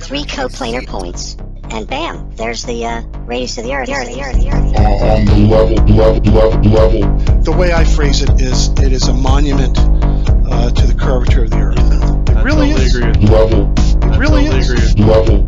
three coplanar points, and bam, there's the radius of the Earth. On the level. The way I phrase it is a monument to the curvature of the Earth. It really is. Level. It really is. Level.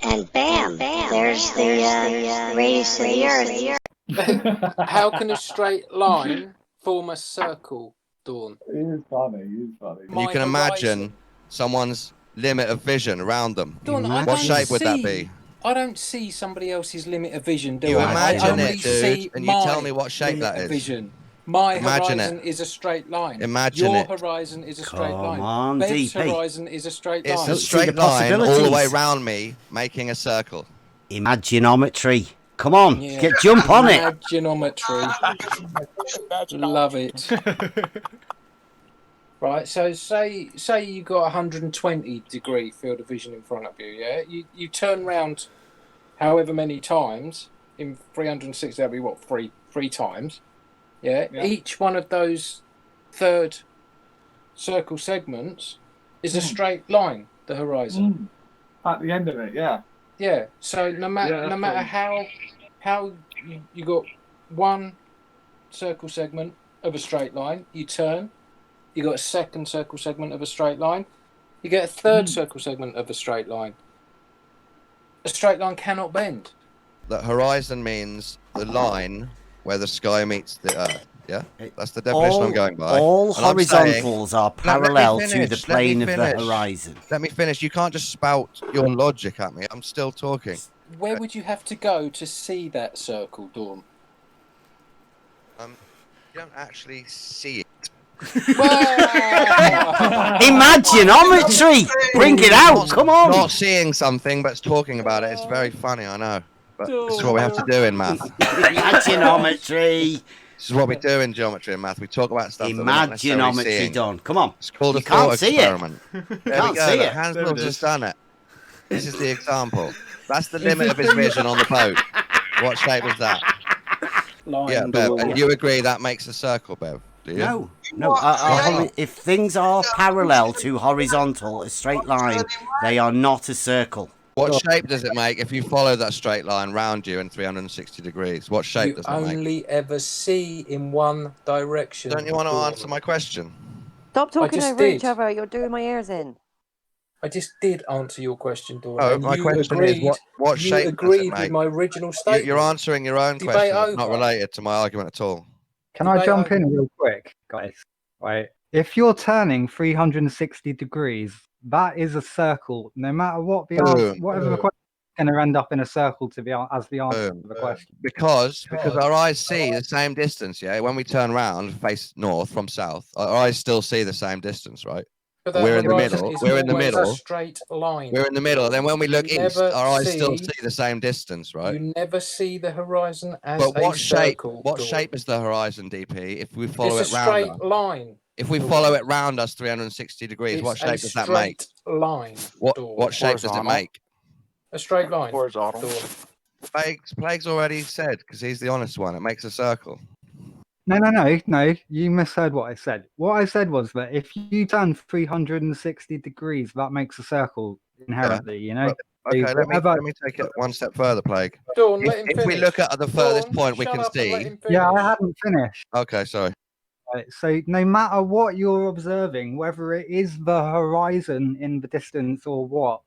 And bam, there's the radius of the Earth. How can a straight line form a circle, Dawn? It's funny. My You can imagine someone's limit of vision around them. Dawn, I What don't shape would that be? I don't see somebody else's limit of vision, do You I? imagine I it, only dude, see and you my tell me what shape limit that of is. Vision. My Imagine horizon it. is a straight line. Imagine Your it. horizon is a straight Come line. on, Bev's DP. horizon is a straight It's line. a See straight the line all the way possibilities. round me, making a circle. Imaginometry. Come on, Yeah. jump on it. Imaginometry. Love it. Right, so say you got 120 degree field of vision in front of you, yeah? You turn round however many times, in 360, that'd be what, three times? Yeah? Each one of those third circle segments is a straight line, the horizon. At the end of it, yeah. Yeah, so no matter how you got one circle segment of a straight line, you turn, you got a second circle segment of a straight line, you get a third circle segment of a straight line. A straight line cannot bend. The horizon means the line where the sky meets the Earth. Yeah, that's the definition I'm going by. All And I'm saying- horizontals are No, let me parallel to finish, the let me plane of the finish. horizon. Let me finish. You can't just spout your logic at me. I'm still talking. Where would you have to go to see that circle, Dawn? You don't actually see it. Imaginometry! Bring it out, come on! Not seeing something, but talking about it. It's very funny, I know. But this is what we have to do in math. Imaginometry! This is what we do in geometry and math. We talk about stuff that we're not necessarily Imaginometry seeing. Dawn. Come on. It's called a You can't thought see it. experiment. There Can't we go. see Look, it. Hans There it Mills is. has done it. This is the example. That's the limit of his vision on the boat. What shape is that? Yeah, Bev. And you agree that makes a circle, Bev? Do you? No. If things are parallel to horizontal, a straight line, they are not a circle. What shape does it make if you follow that straight line round you in 360 degrees? What shape You does it make? only ever see in one direction. Don't you want to Dawn. answer my question? Stop talking just over each did. other. You're doing my ears in. I just did answer your question, Dawn. Oh, and my you question agreed, is what you shape does it agreed make? with my original statement. You're answering your own Debate question. It's not over. related to my argument at all. Can I Debate jump over. in real quick, guys? Right. If you're turning 360 degrees, that is a circle. No matter what the answer, whatever the question is going to end up in a circle to be as the answer to the question. Because our eyes see the same distance, yeah? When we turn around, face north from south, our eyes still see the same distance, right? But that We're in the horizon middle. is We're in the always middle. A straight line. We're in the middle. And then when we look You east, never our eyes still see- see the same distance, right? You never see the horizon as But what a shape? circle. What Dawn. shape is the horizon, DP? If we follow It's a it round straight us, line. if we Dawn. follow it round us 360 degrees, It's what shape does that straight make? line. What Dawn. shape does it Horizontal. make? A straight line. Horizontal. Dawn. Plague's already said because he's the honest one. It makes a circle. No. You misheard what I said. What I said was that if you turn 360 degrees, that makes a circle inherently. You know. Okay, So let whatever- me take it one step further, Plague. Dawn, let him If we finish. look at the furthest Dawn, point we shut can up and let see. him Yeah, I finish. haven't finished. Okay, sorry. Right, so no matter what you're observing, whether it is the horizon in the distance or what,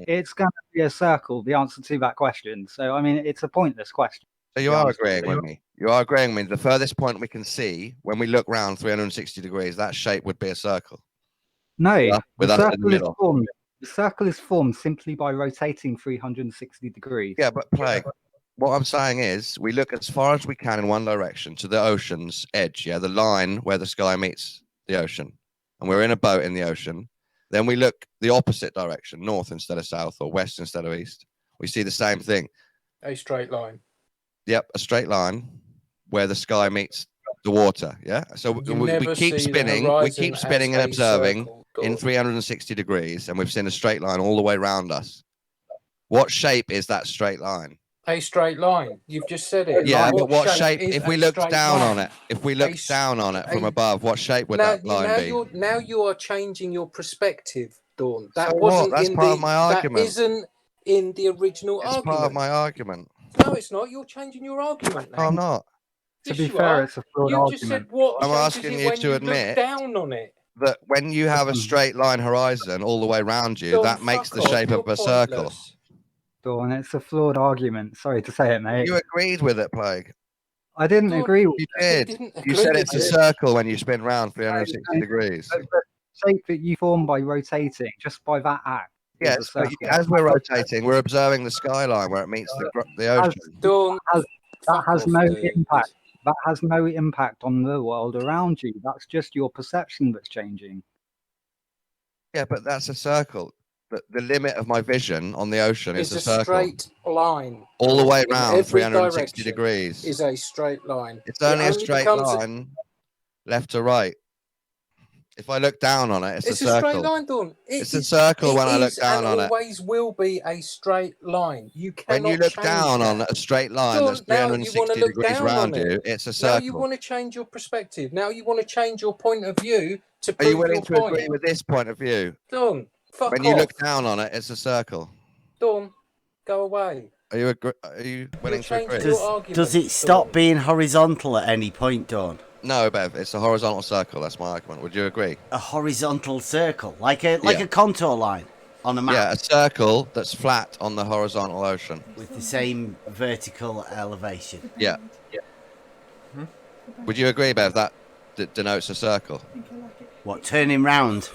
it's going to be a circle. The answer to that question. So I mean, it's a pointless question. So you are agreeing with me. You are agreeing with me. The furthest point we can see when we look round 360 degrees, that shape would be a circle. No, Yeah, with the us in the circle is middle. formed. The circle is formed simply by rotating 360 degrees. Yeah, but Plague, what I'm saying is we look as far as we can in one direction to the ocean's edge, yeah, the line where the sky meets the ocean. And we're in a boat in the ocean. Then we look the opposite direction, north instead of south or west instead of east. We see the same thing. A straight line. Yep, a straight line where the sky meets the water. Yeah, so You we never keep see the spinning, we horizon keep as spinning and a observing circle, in Dawn. 360 degrees, and we've seen a straight line all the way around us. What shape is that straight line? A straight line. You've just said it. Yeah, but what shape? is If a we looked straight down line? on it, if we looked down on it from above, what shape would that line be? Now you are changing your perspective, Dawn. That So wasn't what? That's in part the. of my That argument. isn't in the original It's argument. part of my argument. No, it's not. You're changing your argument now. No, I'm not. To Yes, be you fair, are. it's a flawed You argument. just said what I'm changes asking it you when to you admit look down on it. that when you have a Dawn, straight line horizon all the way around you, Dawn, that makes fuck the off. shape You're of a circle. pointless. Dawn, it's a flawed argument. Sorry to say it, mate. You agreed with it, Plague. I didn't Dawn, agree with You I did. didn't You agree said with it's a it. circle when you spin round 360 degrees. the shape that you form by rotating, just by that act. is a Yes, but circle. as we're rotating, we're observing the skyline where it meets the Has- ocean. Dawn, that fuck has off, no dude. impact. That has no impact on the world around you. That's just your perception that's changing. Yeah, but that's a circle. The limit of my vision on the ocean is It's a a circle. straight line. All the way In round every 360 direction degrees. is a straight line. It's It only a only straight becomes line left to right. If I look down on it, it's It's a a straight circle. line, Dawn. It's a circle when I look down on and it. always will be a straight line. You cannot When you look change down that. on a straight line Dawn, that's now you want to 360 look degrees down around on you, it. it's a Now you circle. want to change your perspective. Now you want to change your point of view to Are prove you willing your to point. agree with this point of view? Dawn, fuck When off. you look down on it, it's a circle. Dawn, go away. Are you willing to changing agree? your argument. Does it stop being horizontal at any point, Dawn? No, Bev, it's a horizontal circle. That's my argument. Would you agree? A horizontal circle, like a Yeah. contour line on a map. Yeah, a circle that's flat on the horizontal ocean. With the same vertical elevation. Yeah. Would you agree, Bev, that denotes a circle? What, turning round?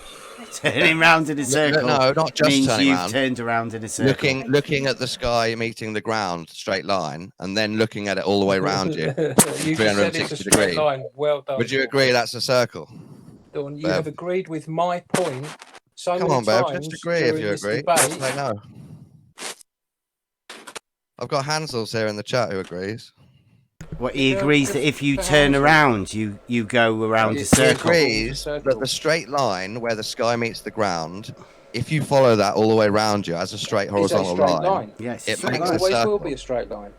Turning round in a circle No, not just means turning you've round. turned around in a circle. Looking at the sky meeting the ground, straight line, and then looking at it all the way around you, You just said it's a 360 straight degrees. line. Well done. Would you Dawn. agree that's a circle? Dawn, you Bev? have agreed with my point so Come many on, Bev, times just agree if during you this agree. debate. Just say no. I've got Hansel's here in the chat who agrees. What, he Yeah, agrees if that if you the turn hands- around, you go around a He circle. agrees Circle. that the straight line where the sky meets the ground, if you follow that all the way around you as a straight It's a horizontal straight line, line. Yes, it It makes a always will circle. be a straight line.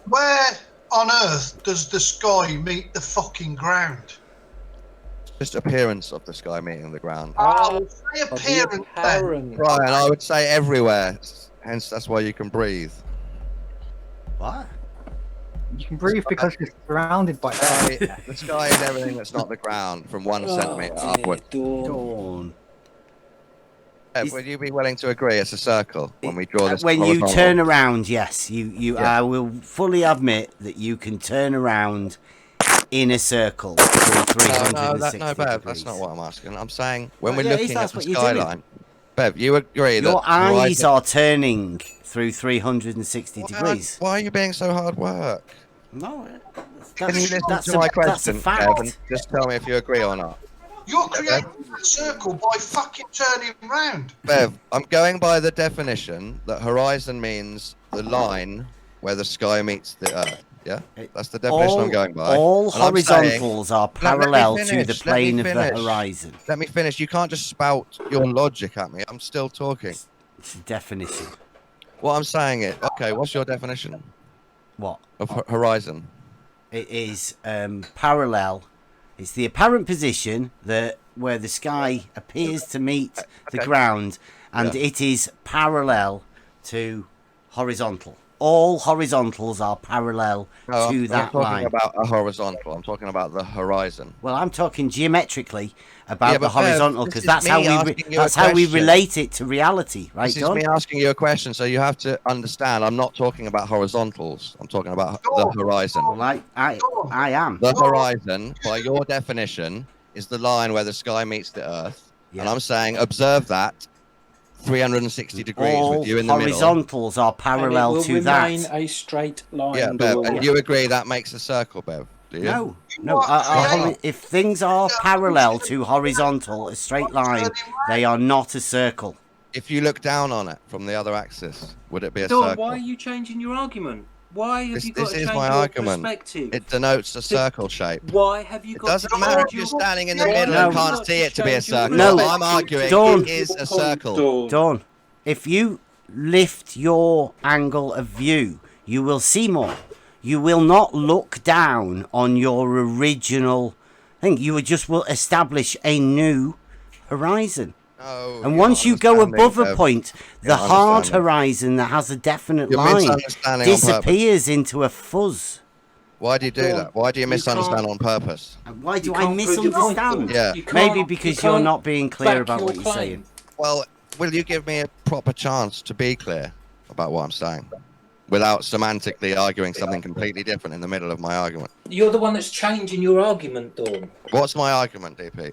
Where on earth does the sky meet the fucking ground? Just appearance of the sky meeting the ground. Oh, say Of the appearance then. apparent. Brian, I would say everywhere. Hence, that's why you can breathe. What? You can breathe because you're surrounded by air. The sky is everything that's not the ground from 1 centimetre upward. Dawn. Would you be willing to agree it's a circle when we draw this? When you horizontal? turn around, yes, Yeah. I will fully admit that you can turn around in a circle through 360 no, Bev, degrees. that's not what I'm asking. I'm saying when Oh, we're yeah, looking at that's the what you're doing. skyline, Bev, you agree that Your eyes horizon- are turning through 360 degrees. Why are you being so hard work? No, Can you listen that's to a, my that's a question, fact. Bev, and just tell me if you agree or not? You're creating that circle by fucking turning round. Bev, I'm going by the definition that horizon means the line where the sky meets the earth. Yeah, that's the definition I'm going by. All And I'm saying- horizontals are Let me parallel to finish, the let me plane of the finish. horizon. Let me finish. You can't just spout your logic at me. I'm still talking. It's a definition. What I'm saying is, okay, what's your definition What? of horizon? It is parallel. It's the apparent position that where the sky appears to meet the ground, and Yeah. it is parallel to horizontal. All horizontals are parallel No, to I'm that talking line. about a horizontal. I'm talking about the horizon. Well, I'm talking geometrically about Yeah, the but Bev, horizontal this because is that's me how asking you a that's how we question. relate it to reality, right, This is John? me asking you a question, so you have to understand. I'm not talking about horizontals. I'm talking about the horizon. Well, I am. The horizon, by your definition, is the line where the sky meets the earth. Yeah. And I'm saying, observe that 360 degrees All with you in the middle. horizontals are parallel and it will to that. remain a straight line. Yeah, Bev, Dawn. and you agree that makes a circle, Bev? Do you? No. If things are parallel to horizontal, a straight line, they are not a circle. If you look down on it from the other axis, would it be a Dawn, circle? why are you changing your argument? Why have This, you got this to is change my your argument. perspective? It denotes a circle shape. Why have you It got doesn't to matter change if you're your- standing in the Why middle have and you can't got see it to be a change your circle. No. I'm arguing Dawn. it is a circle. Dawn, if you lift your angle of view, you will see more. You will not look down on your original thing. You will establish a new horizon. No, And you're once not you go understanding above a the- point, you're the not hard understanding. horizon that has a definite You're line misunderstanding on purpose. disappears into a fuzz. Why do you do Dawn, that? Why do you you misunderstand can't- on purpose? And why You do I can't prove your point, misunderstand? Dawn. Yeah. You can't- Maybe you because you're can't not being clear back about your what you're claim. saying. Well, will you give me a proper chance to be clear about what I'm saying without semantically arguing something completely different in the middle of my argument? You're the one that's changing your argument, Dawn. What's my argument, DP?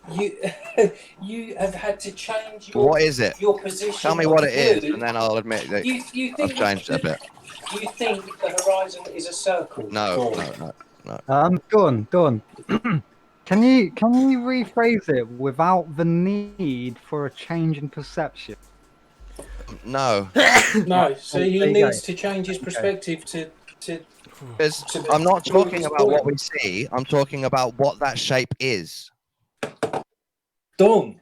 You have had to change your What is it? your position. Tell me what it is, view. and then I'll admit that You think I've changed it a bit. You think the horizon is a circle? No, Dawn? no. Dawn. Can you rephrase it without the need for a change in perception? No. No. So There he you needs go. to change his perspective to. Because I'm not talking about what we see. I'm talking about what that shape is. Dawn.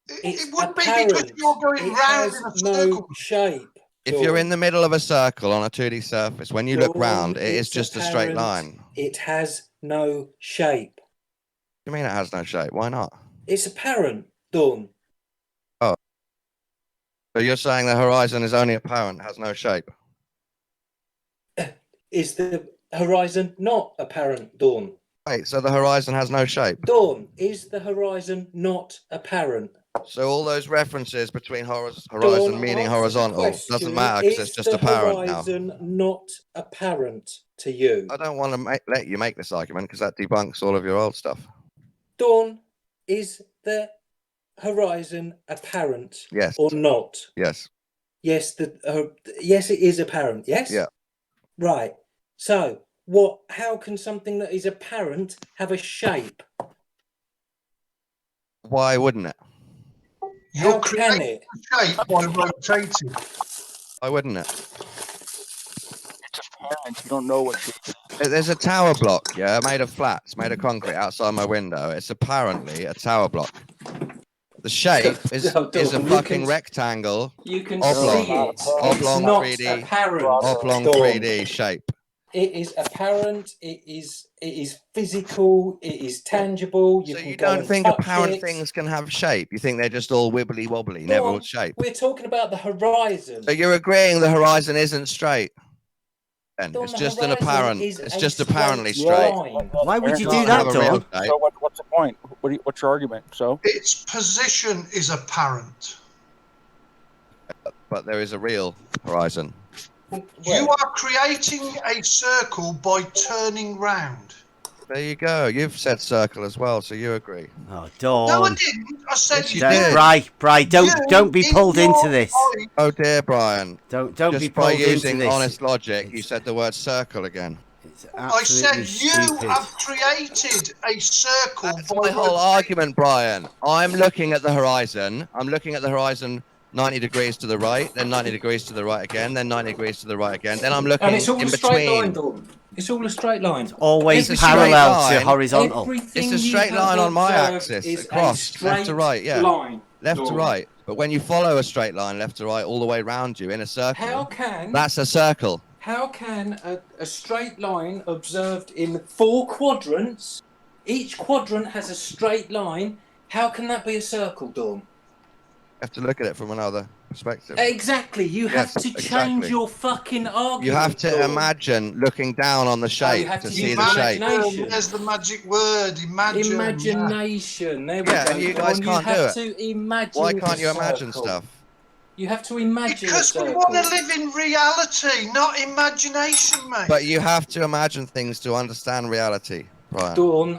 It wouldn't be because you're going round in a circle. No shape. If you're in the middle of a circle on a 2D surface, when you look Dawn, round, it is it's just a straight apparent. line. It has no shape. What do you mean it has no shape? Why not? It's apparent, Dawn. So you're saying the horizon is only apparent, has no shape? Is the horizon not apparent, Dawn? Wait, so the horizon has no shape? Dawn, is the horizon not apparent? So all those references between horizon Dawn, meaning answer the horizontal question. doesn't matter because it's Is just the apparent now. horizon not apparent to you? I don't want to let you make this argument because that debunks all of your old stuff. Dawn, is the horizon apparent Yes. or not? Yes. Yes, yes, it is apparent. Yes. Yeah. Right. So, what? How can something that is apparent have a shape? Why wouldn't it? How can it? Shape by rotating. Why wouldn't it? It's apparent. You don't know what shape it is. There's a tower block, yeah, made of flats, made of concrete outside my window. It's apparently a tower block. The shape is a fucking rectangle. You can oblong, see it. oblong It's not 3D, apparent. oblong Dawn. 3D shape. It is apparent. It is physical. It is tangible. So can you go don't and think touch apparent it. things can have shape? You think they're just all wibbly wobbly, never Dawn, with shape? We're talking about the horizon. So you're agreeing the horizon isn't straight? Then Dawn, it's the just an horizon apparent. is It's a just straight apparently straight. line. Why would you do Can't that, have a real Dawn? shape. So what's the point? What's your argument? So Its position is apparent. But there is a real horizon. You are creating a circle by turning round. There you go. You've said circle as well, so you agree. Oh, No, I Dawn. didn't. I said Yes, you you did. did. Bri, don't be You, pulled in into your this. mind, Oh dear, Brian. Don't Just be by pulled into using this. honest logic, you said the word circle again. It's I said absolutely you stupid. have created a circle That's by my whole rotating. argument, Brian. I'm looking at the horizon. I'm looking at the horizon 90 degrees to the right, then 90 degrees to the right again, then 90 degrees to the right again. Then I'm looking And it's all in a straight line, between. Dawn. It's all a straight line. Always It's a straight parallel to line. horizontal. Everything It's a you straight have line on my observed axis, is a across, left to straight right, yeah. line, Left to Dawn. right. But when you follow a straight line left to right all the way round you in a How circle, can that's a circle. How can a straight line observed in 4 quadrants, each quadrant has a straight line, how can that be a circle, Dawn? You have to look at it from another perspective. Exactly, you have Yes, to change exactly. your fucking argument. You have to Dawn. imagine looking down on the shape have to to see use the shape. imagination. There's the magic word, imagine. Imagination. There we Yeah, go. and you guys Dawn. can't do have it. to imagine. Why can't you a imagine circle. stuff? You have to imagine Because a we circle. want to live in reality, not imagination, mate. But you have to imagine things to understand reality, Brian. Dawn,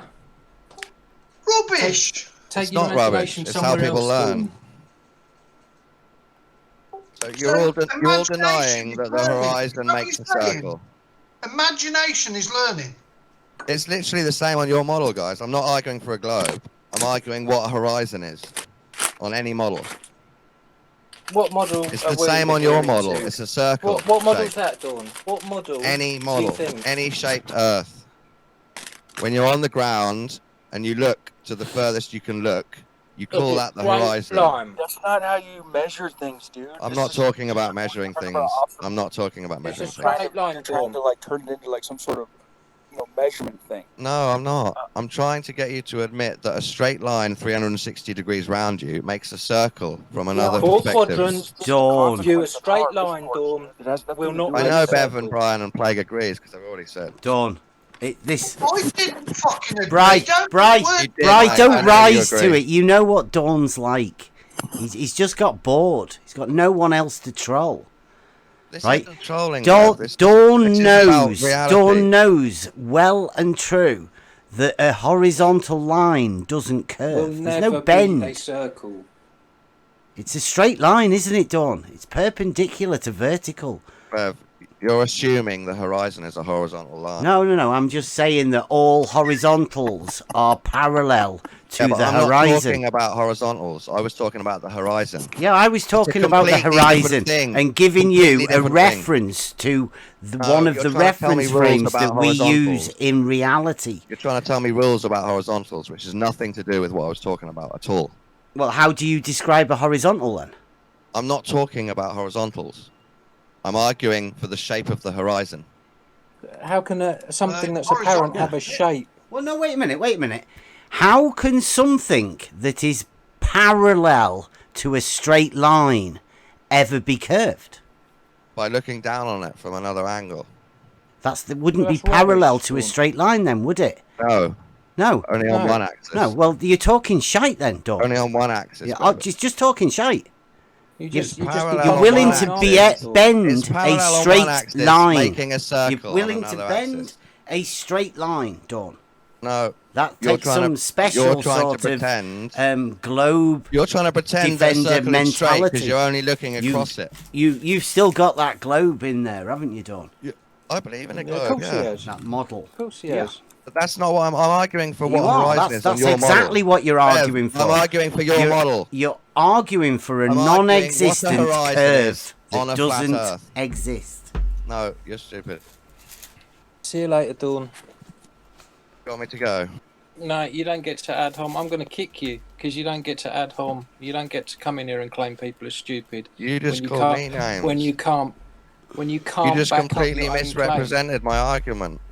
Rubbish. take It's your not rubbish. imagination It's how somewhere people else, learn. Dawn. So you're all imagination denying is that the learning. horizon Is that makes a what you're saying? circle. Imagination is learning. It's literally the same on your model, guys. I'm not arguing for a globe. I'm arguing what a horizon is on any model. What model? It's are the we same on your referring model. to? It's a circle. What model's shape. that, Dawn? What model? Any do model, you think? any shaped Earth. When you're on the ground and you look to the furthest you can look, you call that the horizon. That's not how you measure things, dude. I'm not talking about measuring things. I'm not talking about It's measuring just things. trying to like turn it into like some sort of, measurement thing. No, I'm not. I'm trying to get you to admit that a straight line 360 degrees round you makes a circle from another Four perspective. quadrants. Dawn. View a straight line, Dawn. It has nothing Will to not do I with know it. Bev and Brian and Plague agrees because I've already said. Dawn. This. I didn't fucking agree. Bri, Don't Bri, word- did, Bri, mate. I don't know you rise to agree. it. You know what Dawn's like. He's just got bored. He's got no one else to troll. This Right? isn't trolling. Dawn, Bev. This Dawn is about knows. reality. Dawn knows well and true that a horizontal line doesn't curve. Will There's never no be bend. a circle. It's a straight line, isn't it, Dawn? It's perpendicular to vertical. Bev, you're assuming the horizon is a horizontal line. No. I'm just saying that all horizontals are parallel to Yeah, but the I'm not horizon. talking about horizontals. I was talking about the horizon. Yeah, I was talking about the completely different horizon thing. and giving you Completely a different thing. reference to one of you're the trying to tell me reference rules frames about that we use horizontals. in reality. You're trying to tell me rules about horizontals, which has nothing to do with what I was talking about at all. Well, how do you describe a horizontal then? I'm not talking about horizontals. I'm arguing for the shape of the horizon. How can something that's horizontal. apparent have a shape? Well, no, wait a minute. How can something that is parallel to a straight line ever be curved? By looking down on it from another angle. Wouldn't be That's parallel rubbish, to a Dawn. straight line then, would it? No, No. only on No. one axis. No, well, you're talking shite then, Dawn. Only on one axis. Yeah, Bev. just talking shite. You're parallel You're on willing one to axis. bend It's a parallel on one straight axis, line. making a circle You're willing on to another bend axis. a straight line, Dawn. No, That you're takes trying some to, special you're trying sort to of pretend. globe. You're trying to pretend that a defender circle is straight mentality. because you're only looking across it. You've still got that globe in there, haven't you, Dawn? I believe in a Of globe, course he yeah. has. That model. Of course he has. But that's not what I'm arguing for. What You are. horizon is on That's your exactly model. what you're Bev, arguing for. I'm arguing for your model. You're arguing for a I'm arguing what the non-existent horizon curve is on that a flat doesn't Earth. exist. No, you're stupid. See you later, Dawn. You want me to go? No, you don't get to ad hom. I'm going to kick you because you don't get to ad hom. You don't get to come in here and claim people are stupid. You just When you called me can't- names. When you can't. You just back up completely your own misrepresented my argument. claim.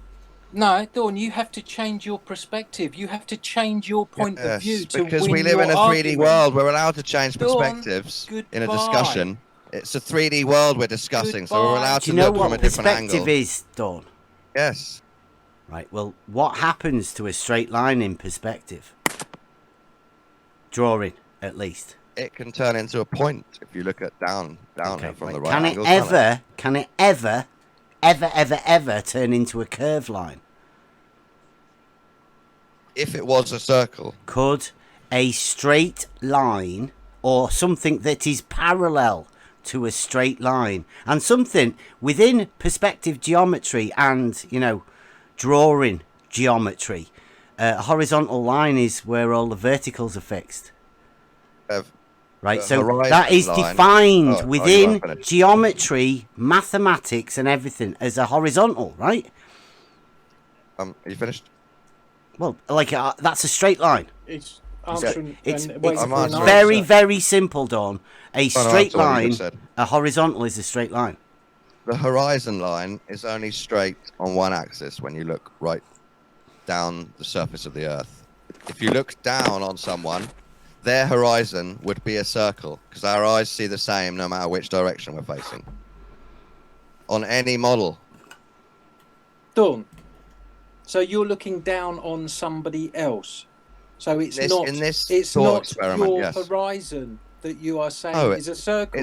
No, Dawn, you have to change your perspective. You have to change your point of Yes, view to because win we live in a your 3D argument. world. We're allowed to change Dawn, perspectives in a goodbye. discussion. It's a 3D world we're discussing, so we're Goodbye. allowed Do to you know look from a what different perspective angle. is, Dawn? Yes. Right, well, what happens to a straight line in perspective? Drawing, at least. It can turn into a point if you look at down it from the right Can it angle. can't ever turn into a curved line? If it was a circle. Could a straight line or something that is parallel to a straight line and something within perspective geometry and, drawing geometry, a horizontal line is where all the verticals are fixed. Right, the so horizon that is line- defined you within weren't finished. geometry, mathematics, and everything as a horizontal, right? Are you finished? Well, that's a straight line. It's answering It's and waiting I'm for an answering. very, answer. very simple, Dawn. A no, straight that's what you line, just said. a horizontal is a straight line. The horizon line is only straight on one axis when you look right down the surface of the Earth. If you look down on someone, their horizon would be a circle because our eyes see the same no matter which direction we're facing. On any model. Dawn. So you're looking down on somebody else. So it's In this it's thought not experiment, your yes. horizon that you are saying No, is a circle.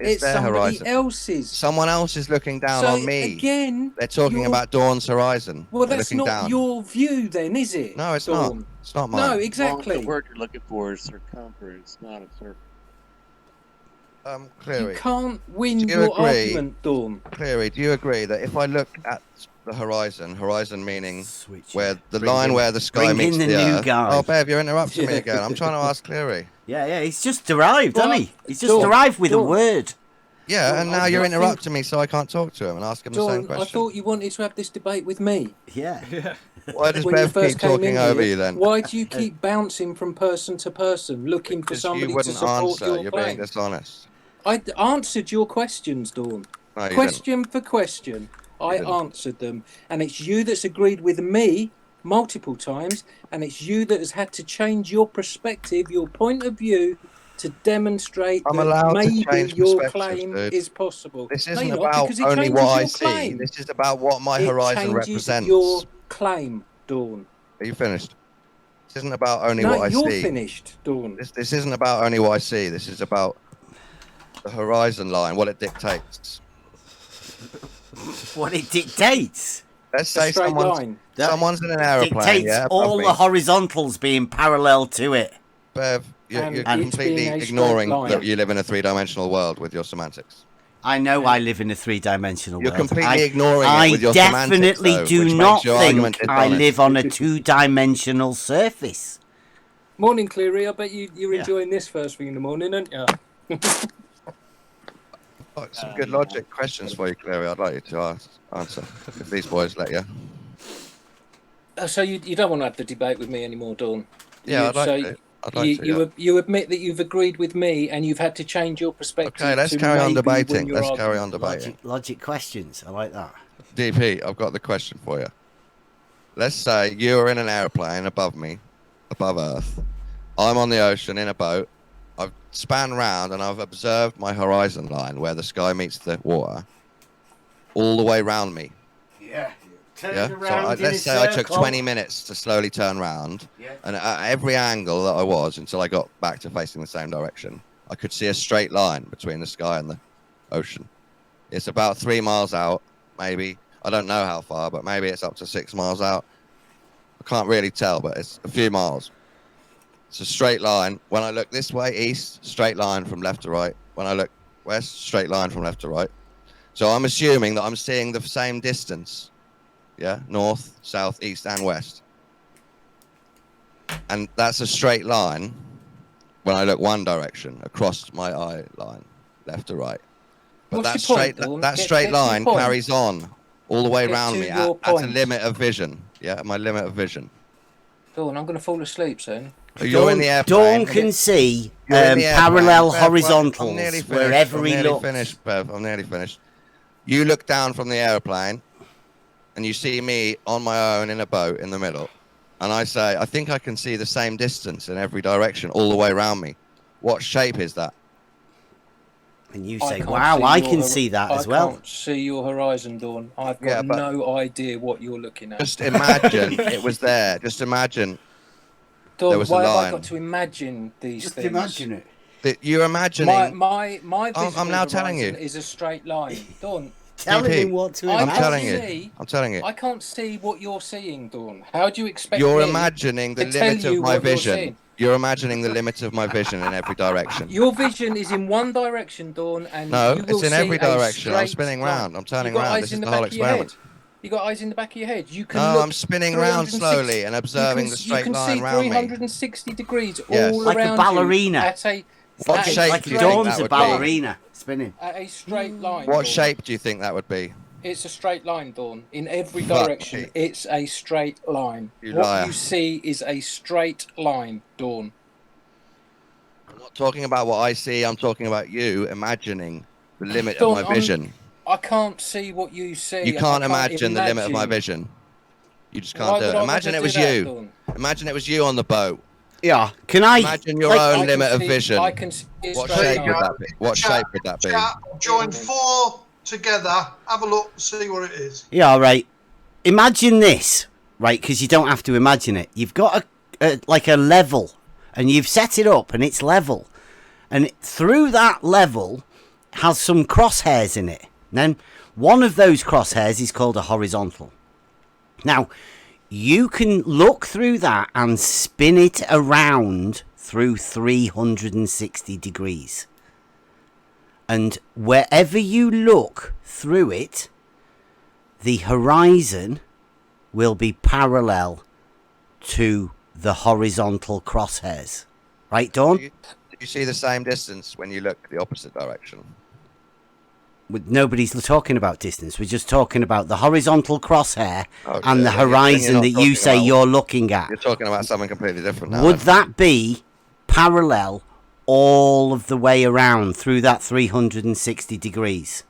It's their somebody horizon. else's. Someone else is looking down So on me. again, They're talking you're- about Dawn's horizon. Well, They're that's looking not down. your view, then, is it? No, it's Dawn? not. It's not mine. No, Well, exactly. the word you're looking for is circumference, not a circle. You Cleary, can't win do you your agree? argument, Dawn. Cleary, do you agree that if I look at the horizon meaning Switch. where the Bring line in- where the sky bring meets in the the new Earth? guy. Oh, Bev, you're interrupting me Yeah. again. I'm trying to ask Cleary. Yeah, he's just derived, Well, hasn't he? He's just Dawn, derived with a Dawn. word. Yeah, Well, and now I you're think- interrupting me, so I can't talk to him and ask him the same Dawn, I question. thought you wanted to have this debate with me. Yeah. Why does When you Bev first keep came talking in over here, you then? Why do you keep bouncing from person to person, looking for Because somebody you to wouldn't support answer. your You're being claim? dishonest. I answered your questions, Dawn. No, you Question for question. I answered them, and it's you that's agreed with me multiple times, and it's you that has had to change your perspective, your point of view, to demonstrate I'm that allowed to maybe change your perspectives, claim dude. is possible. This No, isn't you're not, about because it only changes what I your see. claim. This is about what my It horizon changes represents. your claim, Dawn. Are you finished? This isn't about only No, what I you're see. finished, Dawn. This isn't about only what I see. This is about the horizon line, what it dictates. What it dictates. Let's say straight line. someone's in an aeroplane. Dictates Yeah, all above the me. horizontals being parallel to it. Bev, you're And it's completely being a straight ignoring line. that you live in a three-dimensional world with your semantics. I know I live in a three-dimensional You're world. completely ignoring it with your semantics, definitely though, do which not makes your argument think I dishonest. live on a two-dimensional surface. Morning, Cleary. I bet you're enjoying this first thing in the morning, aren't you? Got some good logic questions for you, Clary. I'd like you to answer if these boys let you. So you don't want to have the debate with me anymore, Dawn? Yeah, I'd like to. I'd like to. Yeah. You admit that you've agreed with me and you've had to change your perspective. Okay, let's to carry on maybe win debating. your Let's carry argument. on debating. Logic questions. I like that. DP, I've got the question for you. Let's say you're in an airplane above me, above Earth. I'm on the ocean in a boat. I've spanned round and I've observed my horizon line where the sky meets the water all the way round me. Yeah. Yeah. So let's say I took 20 minutes to slowly turn round, and at every angle that I was until I got back to facing the same direction, I could see a straight line between the sky and the ocean. It's about 3 miles out, maybe. I don't know how far, but maybe it's up to 6 miles out. I can't really tell, but it's a few miles. It's a straight line. When I look this way, east, straight line from left to right. When I look west, straight line from left to right. So I'm assuming that I'm seeing the same distance. Yeah, north, south, east, and west. And that's a straight line when I look one direction across my eye line, left to right. But What's your point, Dawn? that Get straight to your line point. carries on all the way Get around to me your at a point. limit of vision. Yeah, my limit of vision. Dawn, I'm going to fall asleep soon. You're in the airplane. Dawn can see You're in the airplane. parallel Bev, horizontals I'm nearly finished. wherever I'm he nearly looks. finished, Bev. I'm nearly finished. You look down from the airplane, and you see me on my own in a boat in the middle, and I say, I think I can see the same distance in every direction all the way around me. What shape is that? And you say, wow, I can see that as well. I can't see your horizon, Dawn. I've got no idea what you're looking at. Just imagine it was there. Just imagine Dawn, there was a why have line. I got to imagine these Just things? imagine it. That you're imagining. My visible I'm now telling you. horizon is a straight line. Dawn, Telling DP, him what to I'm imagine. telling you. I'm telling you. I can't see what you're seeing, Dawn. How do you expect You're me imagining the to tell limit of you my what you're vision. seeing? You're imagining the limit of my vision in every direction. Your vision is in one direction, Dawn, and No, you will it's in every see a direction. I'm straight spinning line. round. I'm turning You got round. eyes This in is the the whole back of your experiment. head. You got eyes in the back of your head. You can No, look I'm spinning round 360 slowly and observing the straight line round me. You can see 360 degrees Yes. all Like a around ballerina. you at a What shape Like do you Dawn's think that a would be? ballerina spinning. At a straight line. What Dawn. shape do you think that would be? It's a straight line, Dawn. In every Fuck direction, me. it's a straight line. You What liar. you see is a straight line, Dawn. I'm not talking about what I see. I'm talking about you imagining the limit Dawn, of my vision. I can't see what you see. You and can't I imagine the limit of my vision. You just can't Why do would it. I Imagine wanna it do was that, you. Dawn? Imagine it was you on the boat. Yeah. Can I? Imagine your like, own I can limit of see- vision. I can see a What straight shape would line. that be? What shape would that be? Chat, join 4 together. Have a look, see what it is. Yeah, all right. Imagine this, right? Because you don't have to imagine it. You've got like a level, and you've set it up, and it's level, and through that level has some crosshairs in it. And then one of those crosshairs is called a horizontal. Now, you can look through that and spin it around through 360 degrees. And wherever you look through it, the horizon will be parallel to the horizontal crosshairs. Right, Dawn? Do you see the same distance when you look the opposite direction? Nobody's talking about distance. We're just talking about the horizontal crosshair and the then you're horizon not that you talking say about- you're looking at. You're talking about something completely different now. Would then. that be parallel all of the way around through that 360 degrees?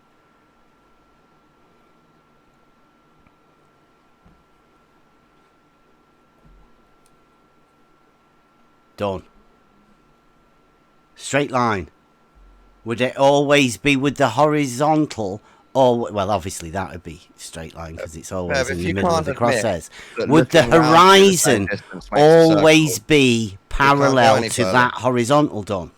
Done. Straight line. Would it always be with the horizontal, or well, obviously that would be straight line because it's always Bev, in if the you middle of can't the admit crosshairs. that Would the looking round to the same horizon distance makes a circle, always be can't go parallel any to further. that horizontal, Don?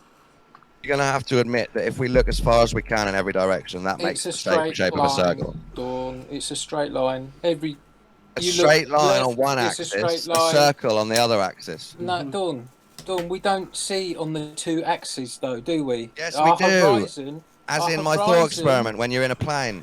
You're going to have to admit that if we look as far as we can in every direction, that makes It's a the straight shape of a line, circle. Dawn. It's a straight line. A You straight look line left, on one it's a axis, straight a line. circle on the other axis. No, Dawn, we don't see on the two axes though, do we? Yes, Our we do. Horizon, As our in my thought horizon- experiment when you're in a plane.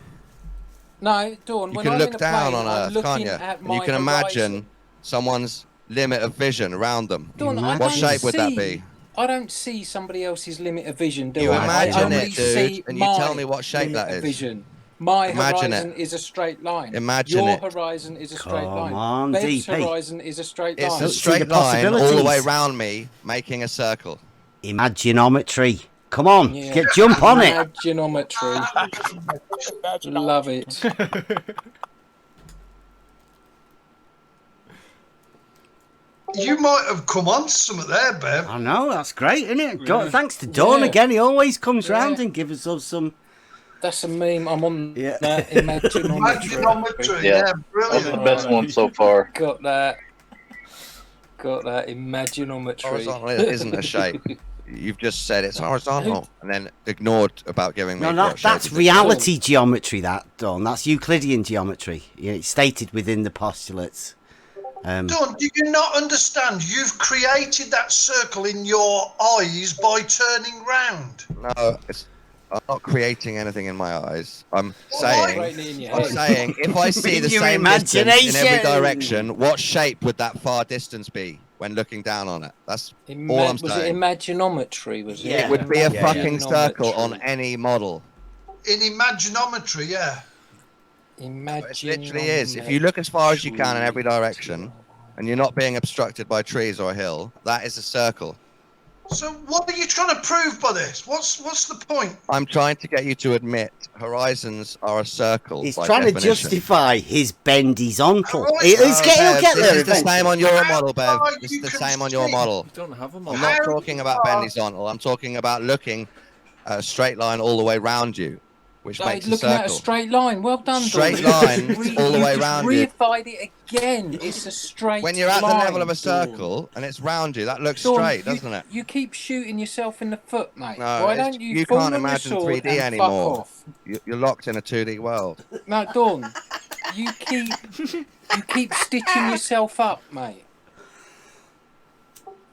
No, Dawn, You when can I'm look in a down plane, on I'm Earth, looking can't you? at And my you can horizon. imagine someone's limit of vision around them. Dawn, I What don't shape would that see- be? I don't see somebody else's limit of vision, do You I? imagine I only it, dude, see and you my tell me what shape limit that of is. Vision. My Imagine horizon it. is a straight line. Imagine Your it. horizon is a straight Come line. on, Bev's DP. horizon is a straight It's line. a straight line all the way round me, making a circle. Imaginometry. Come on, Yeah. jump on it. Imaginometry. Love it. You might have come on to something there, Bev. I know, that's great, isn't it? Yeah. Thanks to Dawn Yeah. again. He always comes Yeah. round and gives us some. That's a meme. I'm on Yeah. that. Imaginometry. Imaginometry, Yeah. yeah, brilliant. That was the best one so far. Got that. Imaginometry. Horizontal isn't a shape. You've just said it's horizontal and then ignored about giving me. No, what shape that's it is. reality geometry, that, Dawn. That's Euclidean geometry. Yeah, it's stated within the postulates. Dawn, do you not understand? You've created that circle in your eyes by turning round. No, I'm not creating anything in my eyes. I'm Creating it in your head. saying if I see the Your same distance in every imagination. direction, what shape would that far distance be when looking down on it? That's all I'm Was it saying. Imaginometry? Was it? It would be a fucking Imaginometry. circle on any model. In Imaginometry, yeah. It literally is. If you look as far as you can in every direction, and you're not being obstructed by trees or a hill, that is a circle. So what are you trying to prove by this? What's the point? I'm trying to get you to admit horizons are a circle. He's by trying to definition. justify his bendizontal. No, He'll Bev, get this there is the same eventually. on your model, Bev. This is the same on your model. You don't have a I'm model. not talking about bendizontal. I'm talking about looking a straight line all the way round you, which makes a Looking at a circle. straight line. Well done, Straight Dawn. line all the way round you. Reified it again. It's a straight When you're at the line, level of a Dawn. circle and it's round you, that looks Dawn, straight, you- doesn't it? You keep shooting yourself in the foot, mate. No, Why it's- don't you you fall can't on your imagine sword 3D and anymore. fuck off? You're locked in a 2D world. No, Dawn, you keep stitching yourself up, mate.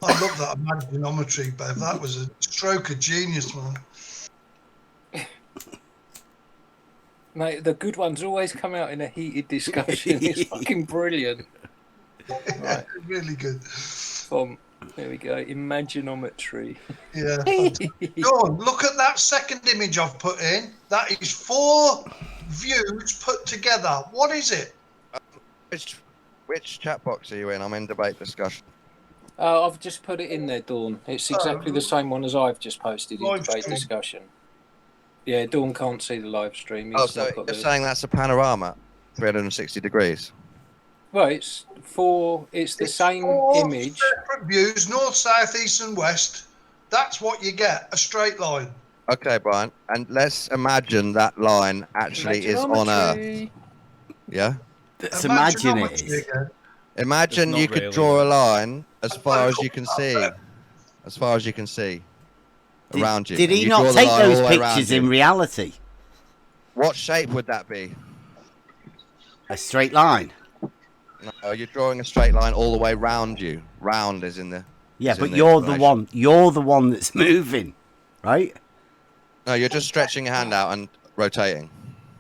I love that Imaginometry, Bev. That was a stroke of genius, man. Mate, the good ones always come out in a heated discussion. It's fucking brilliant. Right. Really good. There we go. Imaginometry. Yeah. Dawn, look at that second image I've put in. That is 4 views put together. What is it? Which chat box are you in? I'm in debate discussion. I've just put it in there, Dawn. It's exactly the same one as I've just posted in Live debate stream. discussion. Yeah, Dawn can't see the live stream. Oh, He's so not got you're the- saying that's a panorama, 360 degrees. Well, it's the same 4 image. separate views, north, south, east, and west. That's what you get. A straight line. Okay, Brian, and let's imagine that line actually is on Earth. Imaginometry. Yeah? Let's imagine it Imaginometry is. again. Imagine It's you not could really. draw a line as far as you can see. As far as you can see. Around you. Did And he you draw not the take line all those the way around pictures you. in reality? What shape would that be? A straight line. No, you're drawing a straight line all the way round you. Round is in the... Yeah, is in but the you're the explanation. one. You're the one that's moving, right? No, you're just stretching your hand out and rotating.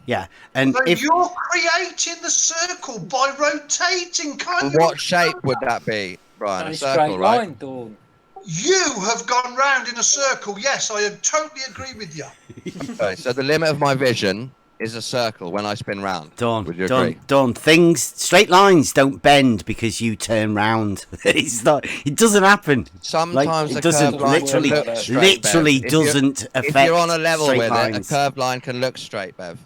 Yeah, and So if you're creating the circle by rotating. Can't And you? what shape would that be, Brian? A A straight circle, right? line, Dawn. You have gone round in a circle. Yes, I totally agree with you. Okay, so the limit of my vision is a circle when I spin round. Would you agree? Done. Things, straight lines don't bend because you turn round. It's not. It doesn't happen. Sometimes it a doesn't curved line literally, can look straight, Bev. literally If you're- doesn't If affect. you're on a level straight with lines. it, a curved line can look straight, Bev.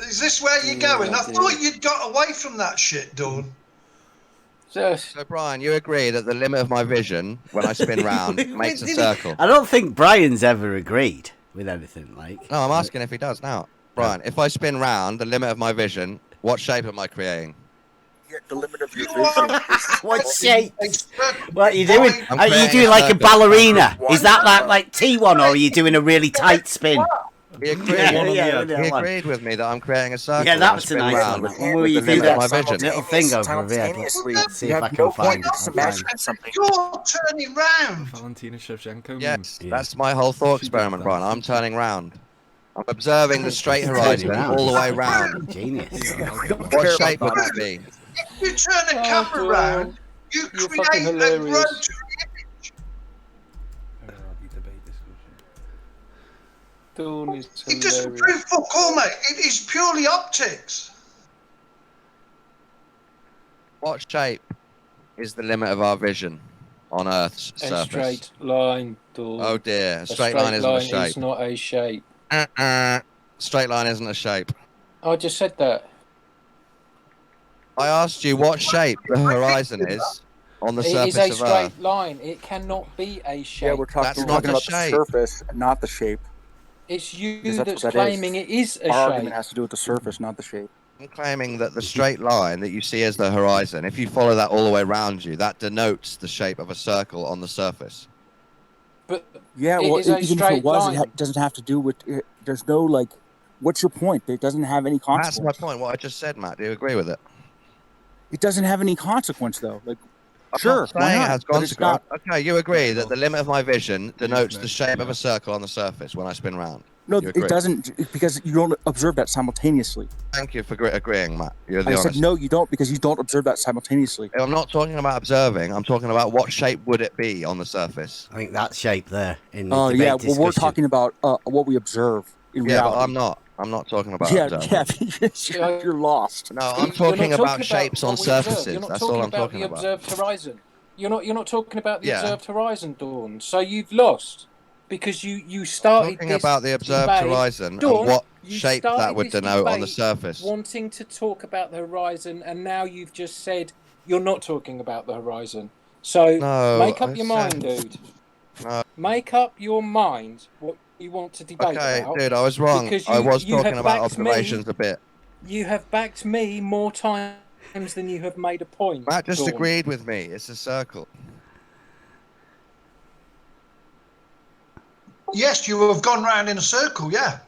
Is this where you're going? I thought you'd got away from that shit, Dawn. So, Brian, you agree that the limit of my vision when I spin round makes a circle? I don't think Brian's ever agreed with anything like. No, I'm asking if he does now. Brian, if I spin round, the limit of my vision, what shape am I creating? Yeah, the limit of your vision. What shape? What are you I'm doing? Are you creating doing a like a circle. ballerina? Is that like T1, or are you doing a really tight spin? He agreed. He agreed with me that I'm creating a circle. Yeah, that was a spin nice round one. with When will the you do limit that of my vision. little thing over here? See if I can find it. You're turning round. Valentina Shevchenko. Yes, that's my whole thought experiment, Brian. I'm turning round. I'm observing the straight horizon all the way round. Genius. What shape would that be? If you turn a camera round, you create a rotary image. Dawn is It doesn't hilarious. prove fuck all, mate. It is purely optics. What shape is the limit of our vision on Earth's A surface? straight line, Dawn. Oh dear, a straight line isn't a shape. Is not a shape. Straight line isn't a shape. I just said that. I asked you what shape the horizon is on the It surface is a of straight Earth. line. It cannot be a shape. Yeah, we're talking about the surface, not the shape. It's you Because that's what that claiming it is a Our shape. argument has to do with the surface, not the shape. I'm claiming that the straight line that you see as the horizon, if you follow that all the way around you, that denotes the shape of a circle on the surface. But Yeah, it well, is a even if straight it was, line. it doesn't have to do with. There's no like. What's your point? It doesn't have any consequence. That's my point. What I just said, Matt. Do you agree with it? It doesn't have any consequence, though. Like, I'm sure, not why saying not? it has But it's consequence. not. Okay, you agree that the limit of my vision denotes the shape of a circle on the surface when I spin round. No, You it agree? doesn't, because you don't observe that simultaneously. Thank you for agreeing, Matt. You're the I honest. said no, you don't, because you don't observe that simultaneously. I'm not talking about observing. I'm talking about what shape would it be on the surface. I think that shape there in the Oh debate yeah, well discussion. we're talking about what we observe in Yeah, reality. but I'm not. I'm not talking about Yeah, observing. yeah, you're lost. No, I'm You're talking not about shapes on what we observe. surfaces. You're not That's talking all I'm about talking the about. observed horizon. You're not talking about the Yeah. observed horizon, Dawn. So you've lost because you started Talking this about the observed debate. horizon Dawn, and what you shape that started would this denote on the debate surface. wanting to talk about the horizon, and now you've just said you're not talking about the horizon. So No, make up I your said- mind, dude. No. Make up your mind what you want to debate Okay, about. dude, I was wrong. Because I was you talking have about backed me. observations a bit. You have backed me more times than you have made a point. Matt just Dawn. agreed with me. It's a circle. Yes, you have gone round in a circle, yeah.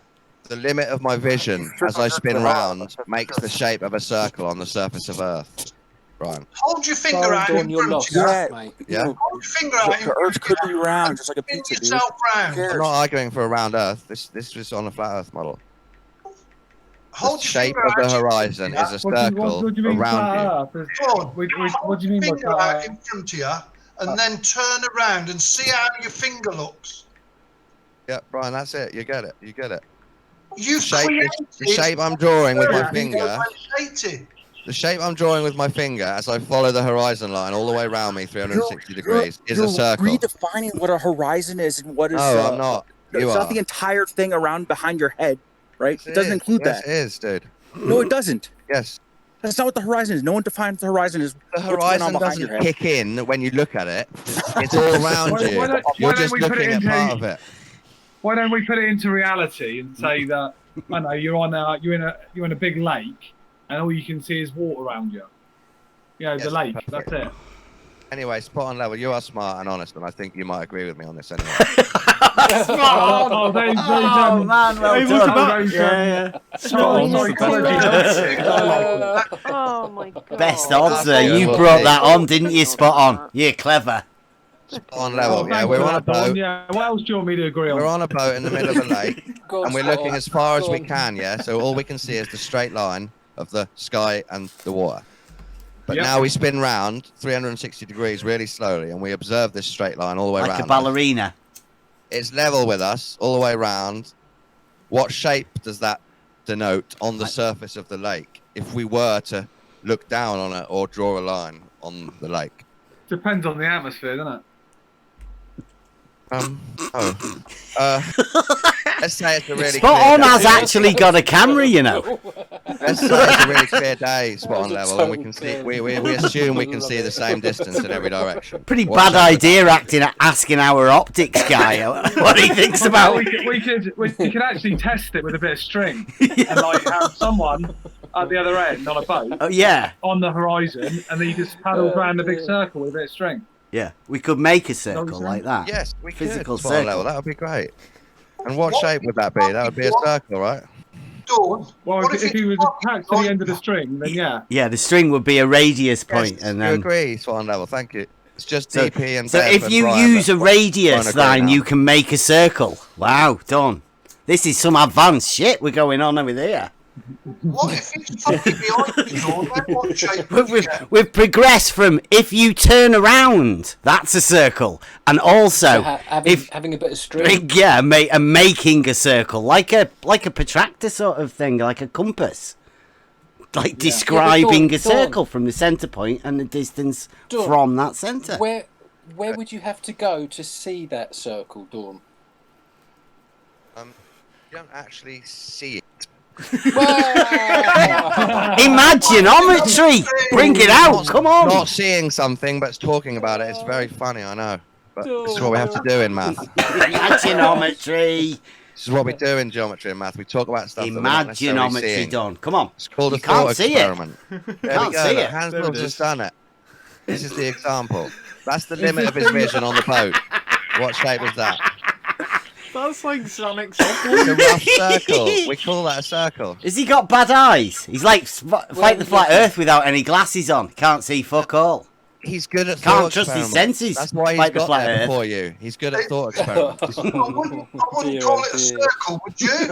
The limit of my vision as I spin round makes the shape of a circle on the surface of Earth. Brian. Hold your finger Hold out on, in you're front lost, of you. mate. Yeah? Hold your finger out in The front Earth of could you. be round, just like a Spin pizza, dude. yourself round. I'm not arguing for a round Earth. This is on a flat Earth model. Hold The your shape finger of the out. horizon is a circle What do you mean around you. flat Earth? Hold What do you mean your by finger flat out Earth? in front of you and then turn around and see how your finger looks. Yeah, Brian, that's it. You get it. You get it. You've The shape I'm drawing with my created finger. created. The shape I'm drawing with my finger as I follow the horizon line all the way around me 360 degrees is You're a circle. redefining what a horizon is and what is. No, I'm not. It's You not are. the entire thing around behind your head, right? It doesn't include Yes, that. it is, dude. No, it doesn't. Yes. That's not what the horizon is. No one defines the horizon as The what's going on horizon behind your doesn't head. kick in when you look at it. It's all around Why you. don't You're just we put it looking at into- part of it. Why don't we put it into reality and say that I know you're in a big lake and all you can see is water around you. You know, the Yes, lake. perfect. That's it. Anyway, spot on level. You are smart and honest, and I think you might agree with me on this anyway. Oh, man, well done. Yeah. Oh my god. Best answer. Yeah, You well, brought hey. that on, didn't you? Spot on. You're clever. Spot on level. Yeah, thanks we're for on a that, Dawn. boat. Yeah. What else do you want me to agree We're on? on a boat in the middle of a lake, Go on, and we're spot looking on. as far as Go we on. can. Yeah. So all we can see is the straight line of the sky and the water. But Yep. now we spin round 360 degrees really slowly, and we observe this straight line all the way Like around. a ballerina. It's level with us all the way around. What shape does that denote on the surface of the lake if we were to look down on it or draw a line on the lake? Depends on the atmosphere, doesn't it? Let's say it's a really Spot clear on day. has actually got a camera, you know. Let's say it's a really clear day, spot on level, and we can see. We assume we can see the same distance in every direction. Pretty bad idea asking our optics guy what he thinks about. We could actually test it with a bit of string and like have someone at the other end on a boat. Oh yeah. On the horizon, and then you just paddle around a big circle with a bit of string. Yeah, we could make a circle like that. Yes, we Physical could. Spot on circle. level. That would be great. And what shape would that be? That would be a circle, right? Dawn. Well, if he was attached to the end of the string, then yeah. Yeah, the string would be a radius point, Yes, and you then. agree, Swan level. Thank you. It's just So, DP and so Bev if and you Brian use a that radius won't agree line, now. you can make a circle. Wow, done. This is some advanced shit we're going on over here. What if it's fucking behind you, Dawn? Then what shape would you get? We've progressed from if you turn around, that's a circle, and also having a bit of string. yeah, making a circle like a protractor sort of thing, like a compass, like describing Dawn, a circle from the center point and the distance Dawn, from that center. Where would you have to go to see that circle, Dawn? You don't actually see it. Imaginometry, bring it out! Come on! Not seeing something, but talking about it. It's very funny, I know. But this is what we have to do in math. Imaginometry. This is what we do in geometry and math. We talk about stuff that we're not necessarily Imaginometry seeing. Dawn. Come on. It's called a You can't thought see experiment. it. There Can't we go. see Look, it. Hans There it Mills is. has done it. This is the example. That's the limit of his vision on the boat. What shape is that? That's like Sonic's It's a rough circle. We call that a circle. Has he got bad eyes? He's like Fight the Flat Earth without any glasses on. Can't see fuck all. He's good at Can't thought trust his experiments. senses. That's why he's Fight the got Flat there Earth. before you. He's good at thought experiments. I wouldn't call it a circle, would you? It's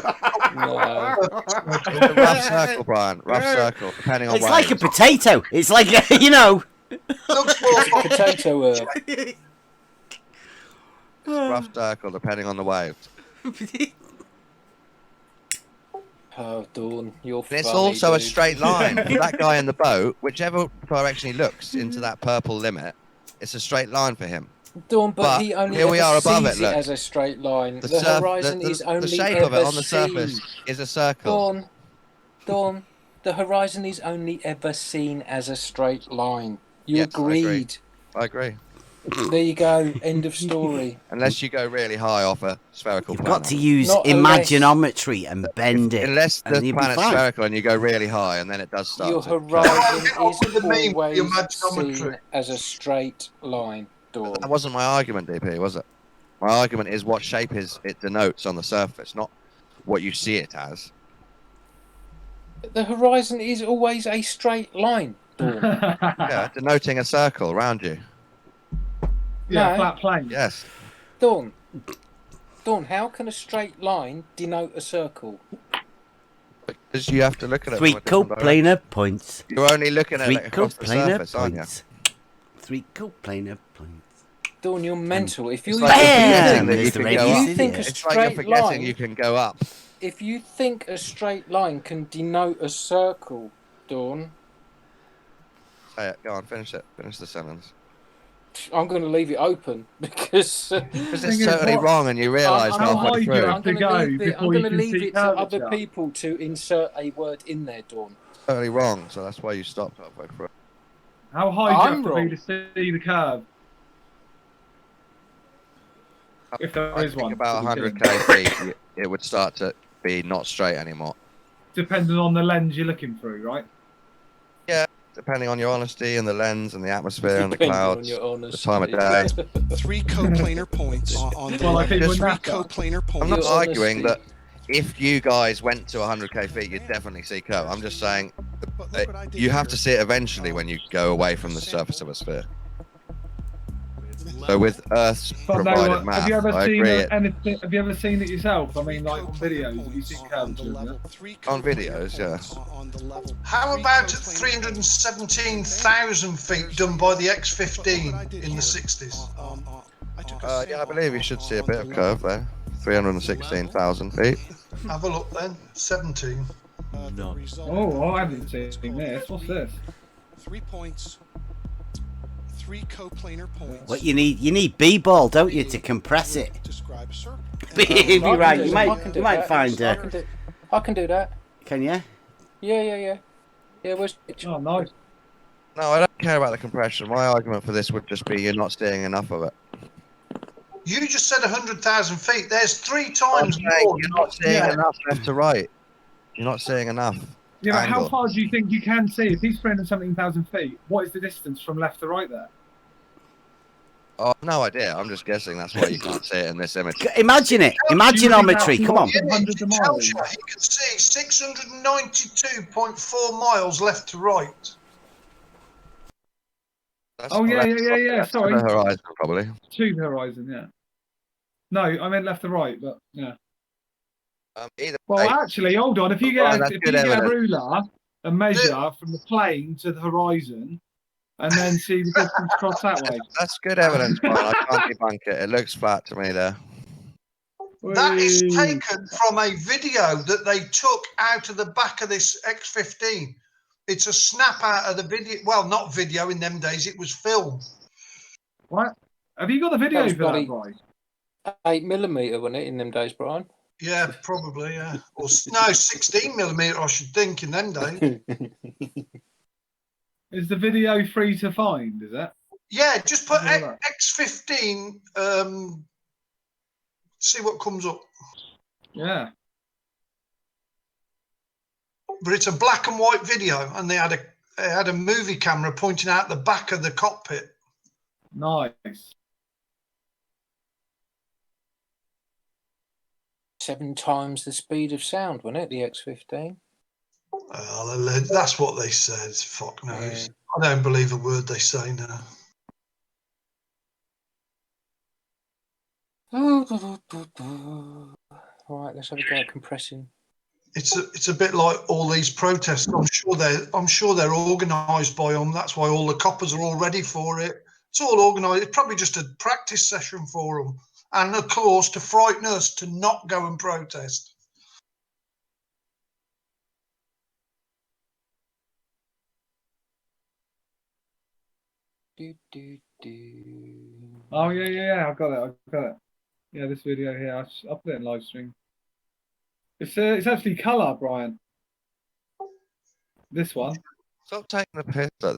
a rough circle, Brian. Rough circle, depending on It's where like a it is. potato. It's like you know. Looks more like Potato herb. It's a rough circle, depending on the waves. Oh, Dawn, you're And it's funny, also a dude. straight line. For that guy in the boat, whichever direction he looks into that purple limit, it's a straight line for him. Dawn, but But he only here we ever are above sees it, look. as a straight line. The, surf- horizon is only the shape ever of it on the seen. surface is a circle. Dawn, the horizon is only ever seen as a straight line. You Yes, I agree. agreed. I agree. There you go. End of story. Unless you go really high off a spherical You've planet. got to use Not unless- imaginometry and bend it. Unless and the you'll be planet's fine. spherical and you go really high, and then it does start Your to horizon Get on with the is name, always the imaginometry. seen as a straight line, Dawn. That wasn't my argument, DP, was it? My argument is what shape it denotes on the surface, not what you see it as. The horizon is always a straight line, Dawn. Yeah, denoting a circle around you. Yeah, No. flat plane. Yes. Dawn, how can a straight line denote a circle? Because you have to look at it. Three from a different direction. coplanar points. You're only looking at Three it across the coplanar surface, aren't you? points. Three coplanar points. Dawn, you're mental. If you It's like you're Bam! forgetting that you There's the can radius go in up. you think a it. It's like you're straight forgetting line, you can go up. if you think a straight line can denote a circle, Dawn, Say it. Go on, finish it. Finish the sentence. I'm going to leave it open because Because Thing it's is, totally what- wrong, and you realise How high halfway do you through. have to go I'm before going you to can leave see it to other curvature? people to insert a word in there, Dawn. Totally wrong, so that's why you stopped halfway through. How high do you I'm have to wrong. be to see the curve? If there I is think one. about to be seen. 100k feet, it would start to be not straight anymore. Depending on the lens you're looking through, right? Depending on your honesty and the lens and the atmosphere and the Depending on clouds, your the honesty. time of day. Three coplanar points on the Well, I think three with that, coplanar I'm points. not Your arguing honesty. that if you guys went to 100k feet, you'd definitely see curve. I'm just saying But look what I did you have here. to see it eventually when you go away from the surface of a sphere. So with Earth's But no, provided math, have you ever I seen agree. anything? Have you ever seen it yourself? I mean, like on videos, have you seen curvature? On videos, yeah. How about 317,000 feet done by the X-15 in the 60s? Yeah, I believe you should see a bit of curve there. 316,000 feet. Have a look then. 17. Oh, I haven't seen this. What's this? 3 points. 3 coplanar points. What you need b-ball, don't you, to compress it? Describe a circle. You're right. You I might can do might that. find. I can do that. Can you? Yeah. Where's Oh, nice. No, I don't care about the compression. My argument for this would just be you're not seeing enough of it. You just said 100,000 feet. There's 3 I'm times saying more. you're not seeing Yeah. enough left to right. You're not seeing enough. Yeah, but how angle. far do you think you can see? If he's 317,000 feet, what is the distance from left to right there? Oh, no idea. I'm just guessing that's why you can't see it in this image. Imagine it. Imaginometry. Come on. Yeah, it tells you he can see 692.4 miles left to right. Oh, yeah. That's Sorry. the horizon, probably. To the horizon, yeah. No, I meant left to right, but yeah. Either Well, way, actually, hold on. If you get that's a good evidence. ruler and measure from the plane to the horizon, and then see the distance across that way. That's good evidence, Brian. I can't debunk it. It looks flat to me there. That is taken from a video that they took out of the back of this X15. It's a snap out of the video. Well, not video in them days. It was film. What? Have you got the video was for that, bloody Brian? 8mm, wasn't it, in them days, Brian? Yeah, probably, yeah. Or no, 16mm, I should think, in them days. Is the video free to find, is it? Yeah, just put X15, see what comes up. Yeah. But it's a black and white video, and they had a movie camera pointing out the back of the cockpit. Nice. 7 times the speed of sound, wasn't it, the X15? That's what they said. Fuck knows. I don't believe a word they say now. All right, let's have a go at compressing. It's a bit like all these protests. I'm sure they're organised by them. That's why all the coppers are all ready for it. It's all organised. It's probably just a practice session for them, and of course to frighten us to not go and protest. Oh, yeah. I've got it. Yeah, this video here. I'll put it in live stream. It's actually colour, Brian. This one. Stop taking the piss. What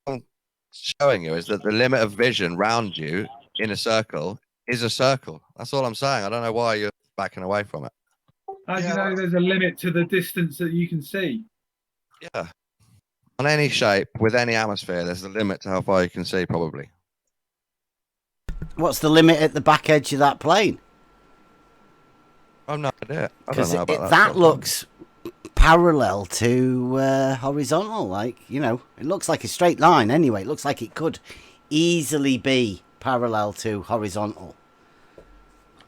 I'm showing you is that the limit of vision round you in a circle is a circle. That's all I'm saying. I don't know why you're backing away from it. How do you know there's a limit to the distance that you can see? Yeah. On any shape, with any atmosphere, there's a limit to how far you can see, probably. What's the limit at the back edge of that plane? I've no idea. I don't Because know about that looks parallel to horizontal. Like, you know, it looks like a straight line anyway. It looks like it could easily be parallel to horizontal.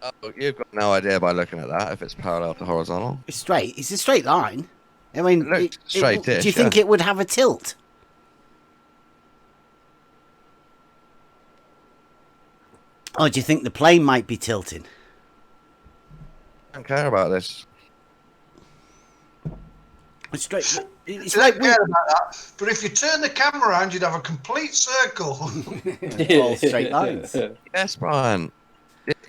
Oh, you've got no idea by looking at that if it's parallel to horizontal. It's straight. It's a straight line. I mean, It looks straight-ish, do you think it would have a tilt? Or do you think the plane might be tilting? I don't care about this. It's straight. It's like care about that. But if you turn the camera around, you'd have a complete circle. All straight lines. Yes, Brian.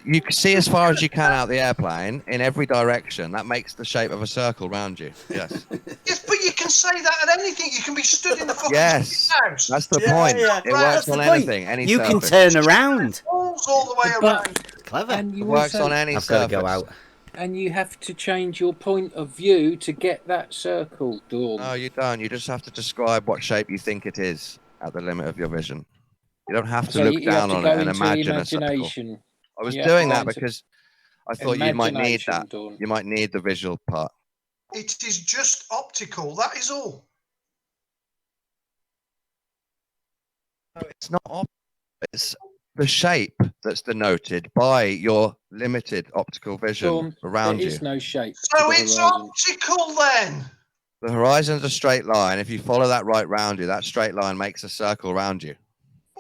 You can see as far as you can out the airplane in every direction. That makes the shape of a circle round you. Yes. Yes, but you can say that at anything. You can be stood in the fucking house. That's the point. It works on anything. Any you surface. can turn around. Balls all the way around. Clever. And you It works also- on any I've surface. got to go out. And you have to change your point of view to get that circle, Dawn. No, you don't. You just have to describe what shape you think it is at the limit of your vision. You don't have to So look you have down to on go it and into imagine a circle. imagination. I was You have to doing go that into because I thought you might need imagination, that. Dawn. You might need the visual part. It is just optical. That is all. No, it's not optical. It's the shape that's denoted by your limited optical vision Dawn, around there you. is no shape. So to the it's horizon. optical then. The horizon's a straight line. If you follow that right round you, that straight line makes a circle round you.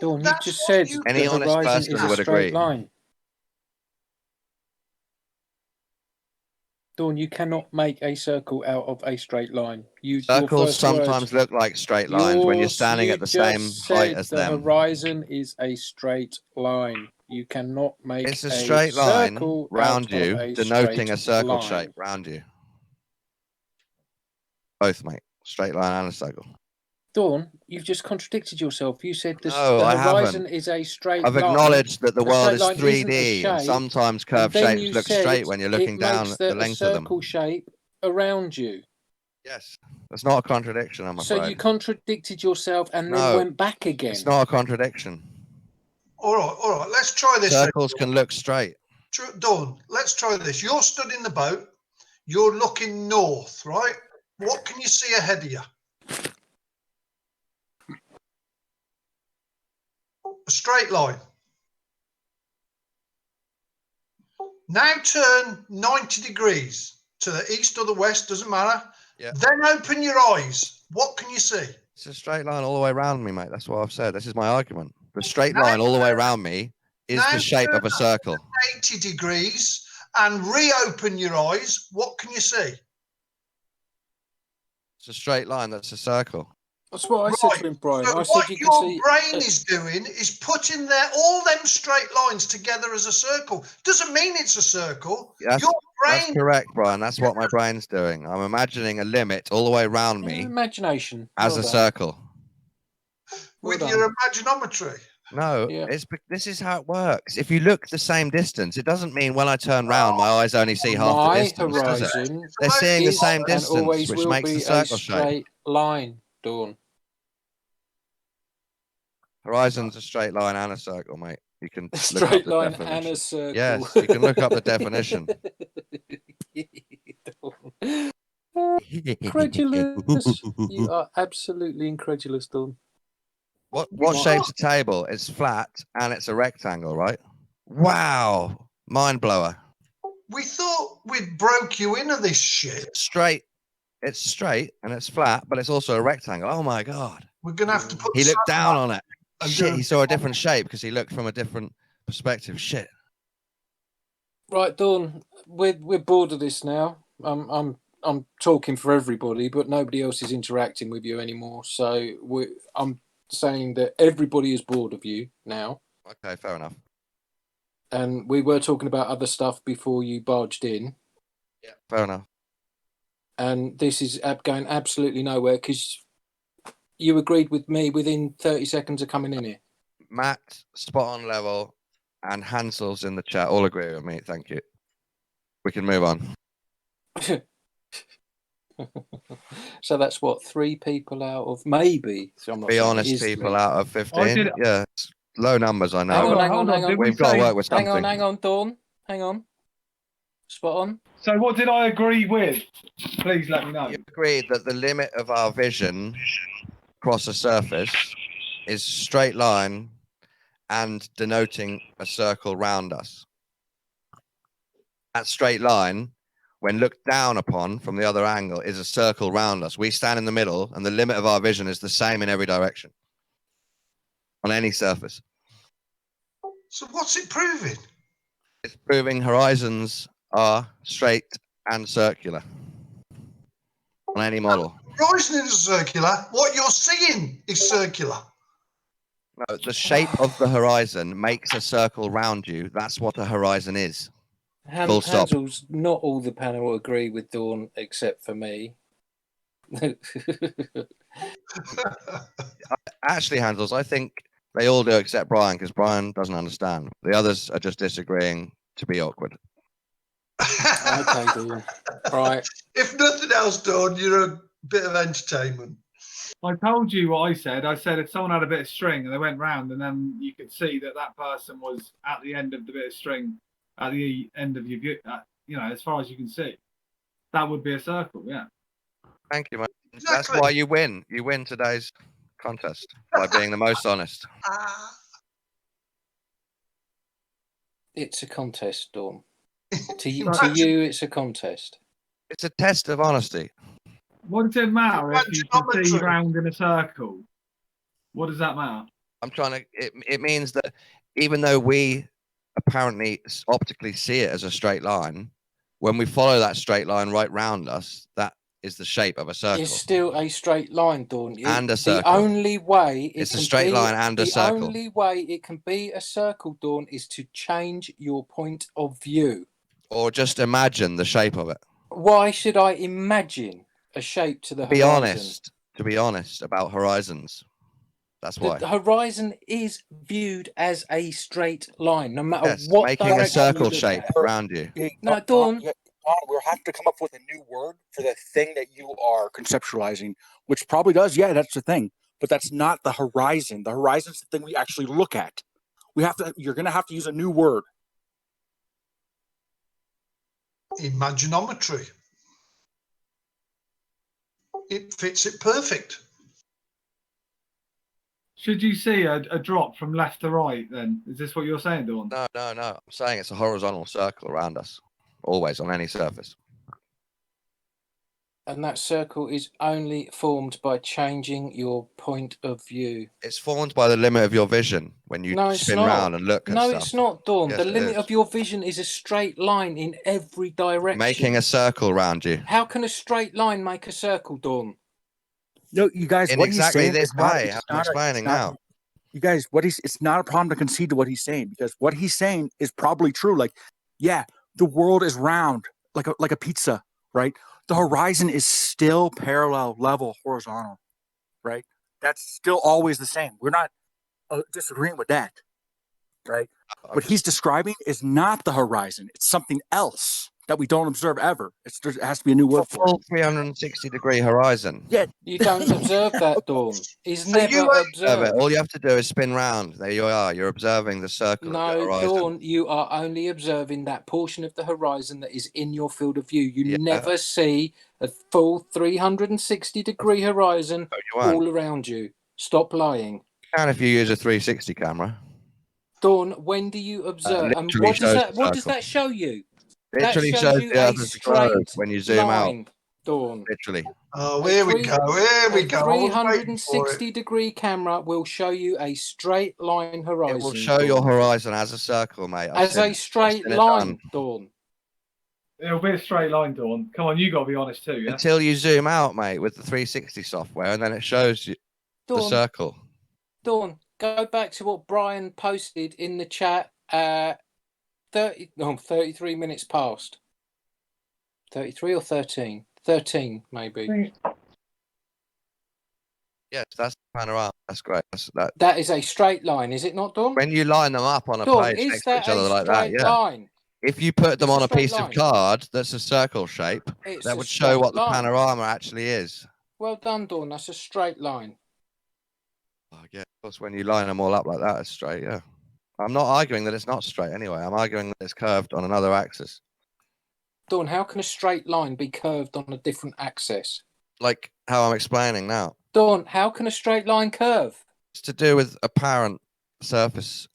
Dawn, you just said Any the honest horizon person is a would straight agree. line. Dawn, you cannot make a circle out of a straight line. Your Circles first sometimes words- look like straight lines when you're Yours, standing you at the same just height said as the them. horizon is a straight line. You cannot make It's a straight line circle round out of you, a denoting straight a circle line. shape round you. Both, mate. Straight line and a circle. Dawn, you've just contradicted yourself. You said No, the I horizon haven't. is a straight I've line. acknowledged that the A world straight is line isn't a 3D, and shape, sometimes and curved then shapes you look said straight when you're looking it down makes the a length of them. circle shape around you. Yes, that's not a contradiction, I'm So afraid. you contradicted yourself and then No, went back again. It's not a contradiction. All right. Let's try this. Circles can look straight. Dawn, let's try this. You're stood in the boat. You're looking north, right? What can you see ahead of you? A straight line. Now turn 90 degrees to the east or the west, doesn't matter. Yeah. Then open your eyes. What can you see? It's a straight line all the way around me, mate. That's what I've said. This is my argument. The straight line all the way around me is the shape of a circle. 80 degrees and reopen your eyes. What can you see? It's a straight line. That's a circle. That's what I said to him, Brian. So I said what you your can see. brain is doing is putting there all them straight lines together as a circle. Doesn't mean it's a circle. That's brain. correct, Brian. That's what my brain's doing. I'm imagining a limit all the way around me Imagination. as a circle. With your imaginometry. No, this is how it works. If you look the same distance, it doesn't mean when I turn round, my eyes only see half the distance, does it? Horizon They're seeing the is same and distance, always which will makes the be circle a shape. straight line, Dawn. Horizon's a straight line and a circle, mate. You can look Straight up the line definition. and a circle. Yes, you can look up the definition. Incredulous. You are absolutely incredulous, Dawn. What shape's a table? It's flat and it's a rectangle, right? Wow. Mind blower. We thought we'd broke you into this shit. Straight. It's straight and it's flat, but it's also a rectangle. Oh my God. We're going to have to put He looked down on it. and Shit, do- he saw a different shape because he looked from a different perspective. Shit. Right, Dawn. We're bored of this now. I'm talking for everybody, but nobody else is interacting with you anymore. So I'm saying that everybody is bored of you now. Okay, fair enough. And we were talking about other stuff before you barged in. Yeah, fair enough. And this is going absolutely nowhere because you agreed with me within 30 seconds of coming in here. Matt, spot on level, and Hansel's in the chat. All agree with me. Thank you. We can move on. So that's what, 3 people out of maybe. So I'm not Be saying honest, it is people 3. out of 15. Yeah, it's low numbers, I know. Hang on. We've got to work with something. Hang on, Dawn. Hang on. Spot on. So what did I agree with? Please let me know. You agreed that the limit of our vision across a surface is straight line and denoting a circle round us. That straight line, when looked down upon from the other angle, is a circle round us. We stand in the middle, and the limit of our vision is the same in every direction on any surface. So what's it proving? It's proving horizons are straight and circular on any model. Horizon is circular. What you're seeing is circular. No, the shape of the horizon makes a circle round you. That's what a horizon is. Full stop. Hansel's not all the panel agree with Dawn except for me. Actually, Handels, I think they all do except Brian, because Brian doesn't understand. The others are just disagreeing to be awkward. Okay, Dawn. Right. If nothing else, Dawn, you're a bit of entertainment. I told you what I said. I said if someone had a bit of string and they went round, and then you could see that that person was at the end of the bit of string, at the end of your view, as far as you can see. That would be a circle, yeah. Thank you, mate. Exactly. That's why you win. You win today's contest by being the most honest. It's a contest, Dawn. To you, it's a contest. It's a test of honesty. What does it matter if you can see round in a circle? What does that matter? I'm trying to. It means that even though we apparently optically see it as a straight line, when we follow that straight line right round us, that is the shape of a circle. It's still a straight line, Dawn. And a circle. The only way it's a straight line and a circle. The only way it can be a circle, Dawn, is to change your point of view. Or just imagine the shape of it. Why should I imagine? a shape to the To be horizon. honest about horizons. That's why. The horizon is viewed as a straight line, no matter Yes, what making a direction you circle look shape at. around you. No, Dawn. We'll have to come up with a new word for the thing that you are conceptualizing, which probably does. Yeah, that's the thing. But that's not the horizon. The horizon's the thing we actually look at. You're going to have to use a new word. Imaginometry. It fits it perfect. Should you see a drop from left to right then? Is this what you're saying, Dawn? No. I'm saying it's a horizontal circle around us, always on any surface. And that circle is only formed by changing your point of view. It's formed by the limit of your vision when you spin round and look at No, stuff. it's not, Dawn. Yes, The it limit is. of your vision is a straight line in every direction. Making a circle around you. How can a straight line make a circle, Dawn? No, you guys, In what exactly he's saying this is not, way. it's I'm not explaining now. You guys, it's not a problem to concede to what he's saying, because what he's saying is probably true. Like, yeah, the world is round like a pizza, right? The horizon is still parallel, level, horizontal, right? That's still always the same. We're not disagreeing with that, right? What he's describing is not the horizon. It's something else that we don't observe ever. It has to be a new word for it. Full 360-degree horizon. Yeah. You don't observe that, Dawn. He's So never you ain't- observed. All you have to do is spin round. There you are. You're observing the circle of the No, horizon. Dawn, you are only observing that portion of the horizon that is in your field of view. You Yeah. never see a full 360-degree horizon you won't. all around you. Stop lying. You can if you use a 360 camera. Dawn, when do you observe? And literally what does shows that? the What does circle. that show you? Literally that shows shows you the a Earth as a globe straight when you zoom out. line, Dawn. Literally. Oh, here we go. Here we go. I was waiting for it. 360-degree camera will show you a straight line horizon. It will show your horizon as a circle, mate. I've as seen a it. straight I've seen it line, done. Dawn. It'll be a straight line, Dawn. Come on, you got to be honest too, yeah? Until you zoom out, mate, with the 360 software, and then it shows you the Dawn. circle. Dawn, go back to what Brian posted in the chat. 33 minutes past. 33 or 13? 13, maybe. Yes, that's the panorama. That's great. That. That is a straight line, is it not, Dawn? When you line them up on a Dawn, page is next to that each other a like that, straight yeah. line? If you put them It's on a a piece straight of line. card that's a circle shape, It's that a would show straight what the line. panorama actually is. Well done, Dawn. That's a straight line. Oh, yeah, of course, when you line them all up like that, it's straight, yeah. I'm not arguing that it's not straight anyway. I'm arguing that it's curved on another axis. Dawn, how can a straight line be curved on a different axis? Like how I'm explaining now. Dawn, how can a straight line curve? It's to do with apparent surface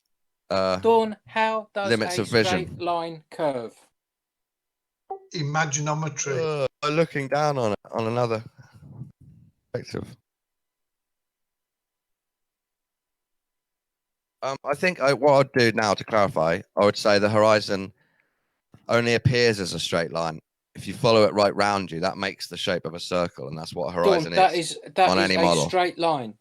Dawn, how does limits a of vision. straight line curve? Imaginometry. Looking down on it on another perspective. I think what I'd do now to clarify, I would say the horizon only appears as a straight line. If you follow it right round you, that makes the shape of a circle, and that's what a horizon Dawn, is that on is any a model. straight line.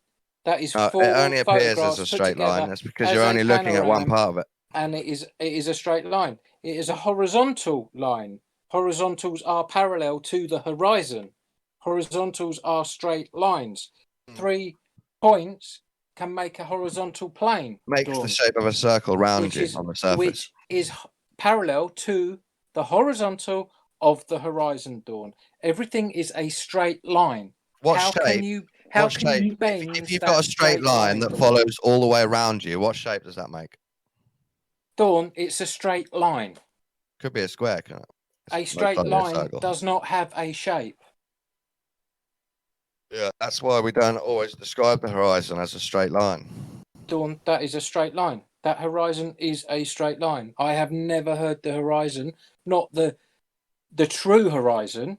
That is No, four it only appears photographs as a put straight line. together That's because as you're a only looking at one panorama, part of it. and it is a straight line. It is a horizontal line. Horizontals are parallel to the horizon. Horizontals are straight lines. 3 points can make a horizontal plane. Makes Dawn, the shape of a circle round you on the surface. which is parallel to the horizontal of the horizon, Dawn. Everything is a straight line. How can you bend if you've that got a straight line that Dawn? follows all the way around you, what shape does that make? Dawn, it's a straight line. Could be a square, can't it? A straight line does not have a shape. Yeah, that's why we don't always describe the horizon as a straight line. Dawn, that is a straight line. That horizon is a straight line. I have never heard the horizon, not the true horizon.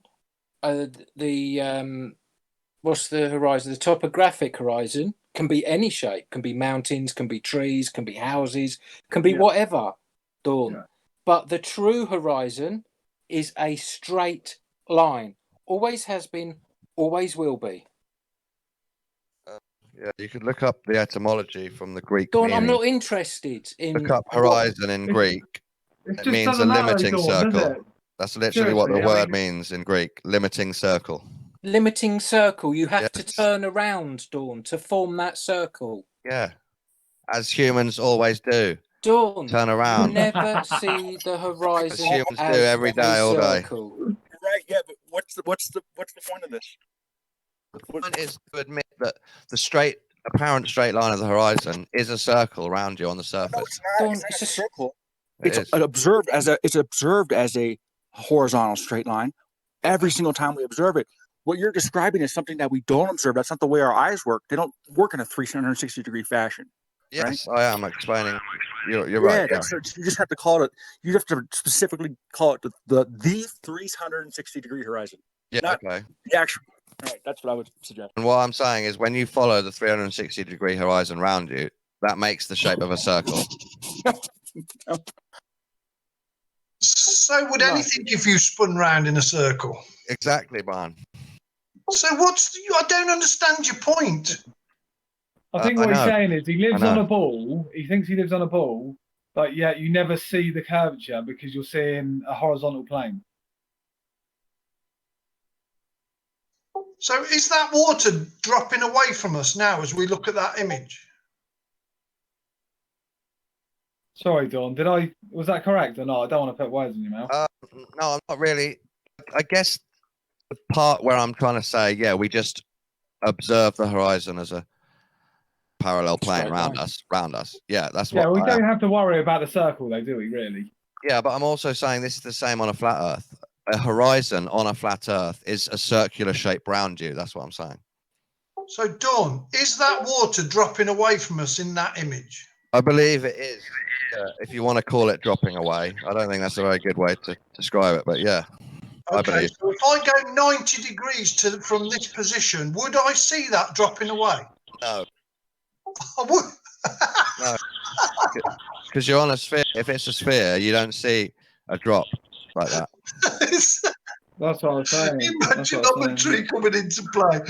What's the horizon? The topographic horizon can be any shape. Can be mountains, can be trees, can be houses, can be whatever, Dawn. Yeah. But the true horizon is a straight line. Always has been, always will be. Yeah, you could look up the etymology from the Greek Dawn, meaning. I'm not interested in... Look up horizon in Greek. It means a limiting circle. That's literally what the word means in Greek, limiting circle. limiting circle. You have to Yes. turn around, Dawn, to form that circle. Yeah, as humans always do. Dawn, Turn you around. never see the horizon As humans do as every a day, all day. circle. Right? Yeah, but what's the point of this? The point is to admit that the apparent straight line of the horizon is a circle around you on the surface. No, it's not. Dawn, It's not it's a a circle. It It's is. observed as a horizontal straight line every single time we observe it. What you're describing is something that we don't observe. That's not the way our eyes work. They don't work in a 360-degree fashion. Yes, I am explaining. You're Yeah, right. Yeah. you just have to call it. You have to specifically call it the 360-degree horizon. Yeah. Not Okay. the actual. All right, that's what I would suggest. And what I'm saying is, when you follow the 360-degree horizon around you, that makes the shape of a circle. So would anything if you spun round in a circle? Exactly, Barn. So I don't understand your point. I think I what he's know. saying is he lives I on know. a ball. He thinks he lives on a ball, but yet you never see the curvature because you're seeing a horizontal plane. So is that water dropping away from us now as we look at that image? Sorry, Dawn. Was that correct or not? I don't want to put words in your mouth. No, I'm not really. I guess the part where I'm trying to say, yeah, we just observe the horizon as a parallel plane around us. Yeah, that's what. Yeah, we don't have to worry about the circle, though, do we? Really? Yeah, but I'm also saying this is the same on a flat Earth. A horizon on a flat Earth is a circular shape around you. That's what I'm saying. So Dawn, is that water dropping away from us in that image? I believe it is. If you want to call it dropping away, I don't think that's a very good way to describe it, but yeah, I Okay, believe. so if I go 90 degrees from this position, would I see that dropping away? No. I would. No, because you're on a sphere. If it's a sphere, you don't see a drop like that. That's what I was saying. Imaginometry coming into play.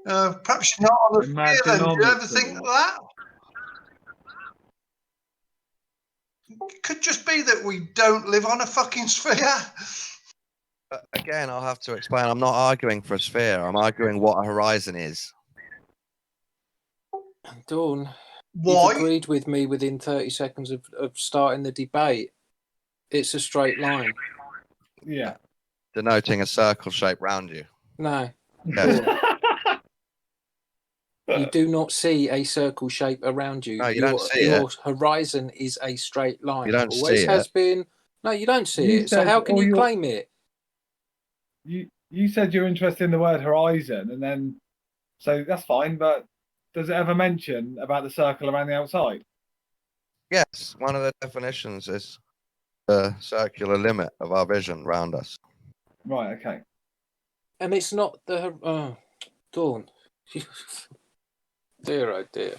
Perhaps you're not on a sphere then. Do you ever think of that? It could just be that we don't live on a fucking sphere. But again, I'll have to explain. I'm not arguing for a sphere. I'm arguing what a horizon is. Dawn, why? You've agreed with me within 30 seconds of starting the debate. It's a straight line. Yeah. Denoting a circle shape round you. No. Yes. You do not see a circle shape around you. No, you don't see your it. horizon is a straight line. You don't Always see has it. been. No, you don't see You it. So said how can all you your- claim it? You said you're interested in the word horizon, and then so that's fine. But does it ever mention about the circle around the outside? Yes, one of the definitions is the circular limit of our vision round us. Right. Okay. And it's not the Dawn. Dear, oh dear.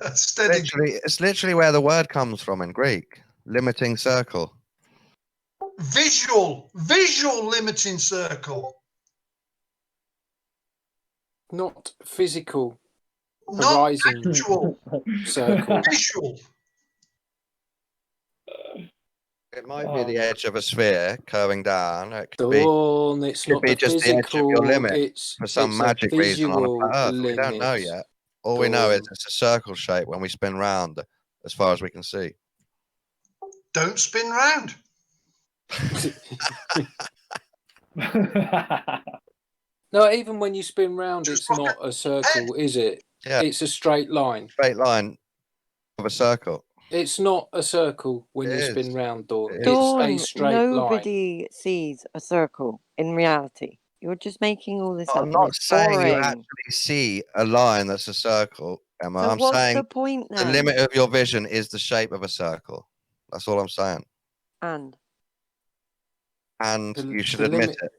It's literally where the word comes from in Greek. Limiting circle. Visual limiting circle. Not physical. Not Horizon actual. circle. Visual. It might be the edge of a sphere curving down. It could Dawn, be, it's could not be the just physical. the edge of your limit It's for some it's magic a reason on a visual flat Earth. We don't know limit. yet. All we know is Dawn. it's a circle shape when we spin round, as far as we can see. Don't spin round. No, even when you spin round, it's not a circle, is it? Yeah. It's a straight line. Straight line of a circle. It's not a circle when It you is. spin round, Dawn. It's Dawn, a straight line. nobody sees a circle in reality. You're just making all this up. I'm and not it's saying you boring. actually see a line that's a circle, Emma. So I'm what's saying the point the then? limit of your vision is the shape of a circle. That's all I'm saying. And You should admit it.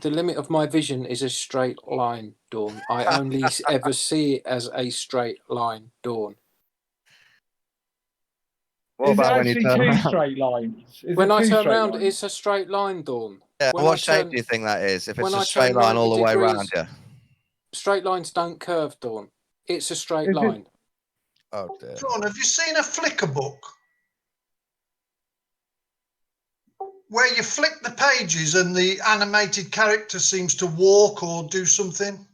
The limit of my vision is a straight line, Dawn. I only ever see it as a straight line, Dawn. What Is it about when you actually turn two around? straight lines? Is When it I two turn straight round, lines? it's a straight line, Dawn. Yeah, When what I shape turn- do you think that is? If it's when a I straight turn line all 90 the way degrees- round you. Straight lines don't curve, Dawn. It's a straight Is it- line. Oh dear. John, have you seen a flicker book? where you flick the pages and the animated character seems to walk or do something?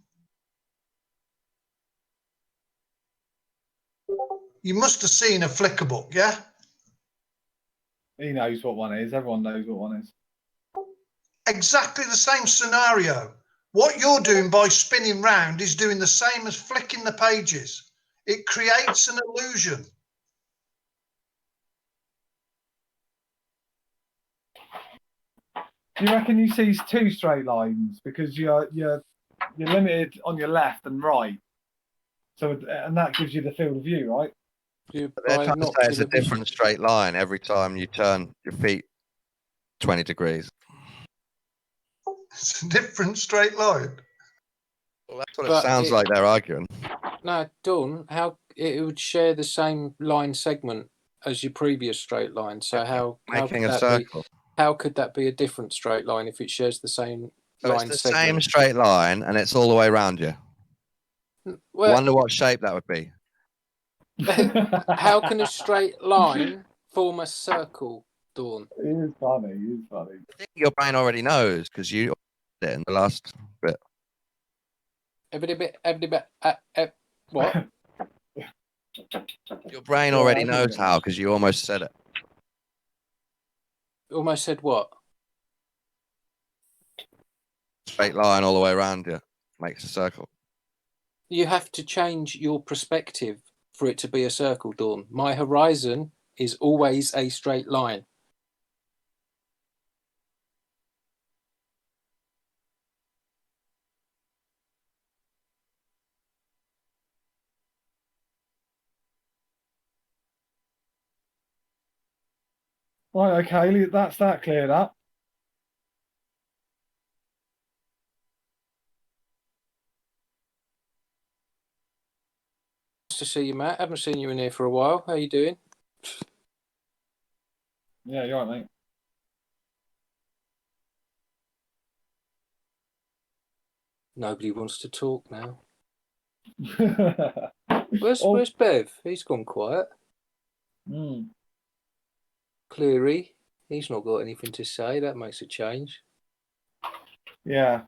You must have seen a Flickr book, yeah? He knows what one is. Everyone knows what one is. Exactly the same scenario. What you're doing by spinning round is doing the same as flicking the pages. It creates an illusion. Do you reckon you see two straight lines because you're limited on your left and right? So and that gives you the field of view, right? But they're trying to say it's a different straight line every time you turn your feet 20 degrees. It's a different straight line. Well, that's what it sounds like they're arguing. No, Dawn, how it would share the same line segment as your previous straight line. So how Making could a that circle. be? How could that be a different straight line if it shares the same So line it's the same segment? straight line and it's all the way around you. Well, I wonder what shape that would be. How can a straight line form a circle, Dawn? He is funny. He is funny. I think your brain already knows because you did it in the last bit. What? Your brain already knows how because you almost said it. Almost said what? Straight line all the way around you makes a circle. You have to change your perspective for it to be a circle, Dawn. My horizon is always a straight line. Right, okay, that's that cleared up. Nice to see you, Matt. Haven't seen you in here for a while. How you doing? Yeah, you're right, mate. Nobody wants to talk now. Where's Bev? He's gone quiet. Cleary, he's not got anything to say. That makes a change. Yeah.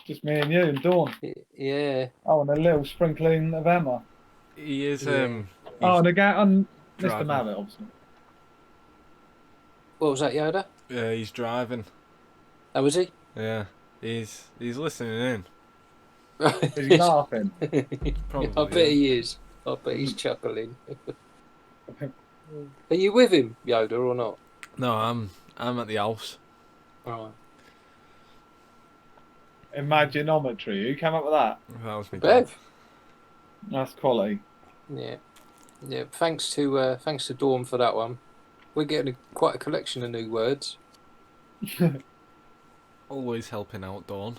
Just me and you and Dawn. Yeah. Oh, and a little sprinkling of Emma. He is. Oh, and again, Mr. driving. Mallet, obviously. What was that, Yoda? Yeah, he's driving. Oh, was he? Yeah, he's listening in. Is he laughing? Probably, I bet he is. I bet he's chuckling. Are you with him, Yoda, or not? No, I'm at the house. Right. Imaginometry. Who came up with that? That was me. Bev. That's quality. Yeah. Yeah. Thanks to Dawn for that one. We're getting quite a collection of new words. Always helping out, Dawn.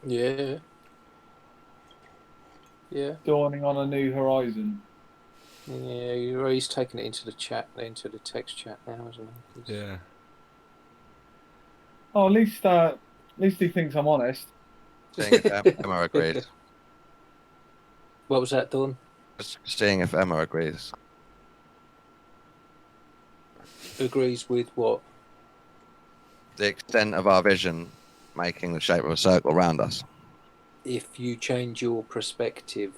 Yeah. Yeah. Dawning on a new horizon. Yeah, he's taking it into the chat, into the text chat now, isn't he? Yeah. Oh, at least he thinks I'm honest. Seeing if Emma agrees. What was that, Dawn? Just seeing if Emma agrees. Agrees with what? The extent of our vision making the shape of a circle around us. If you change your perspective.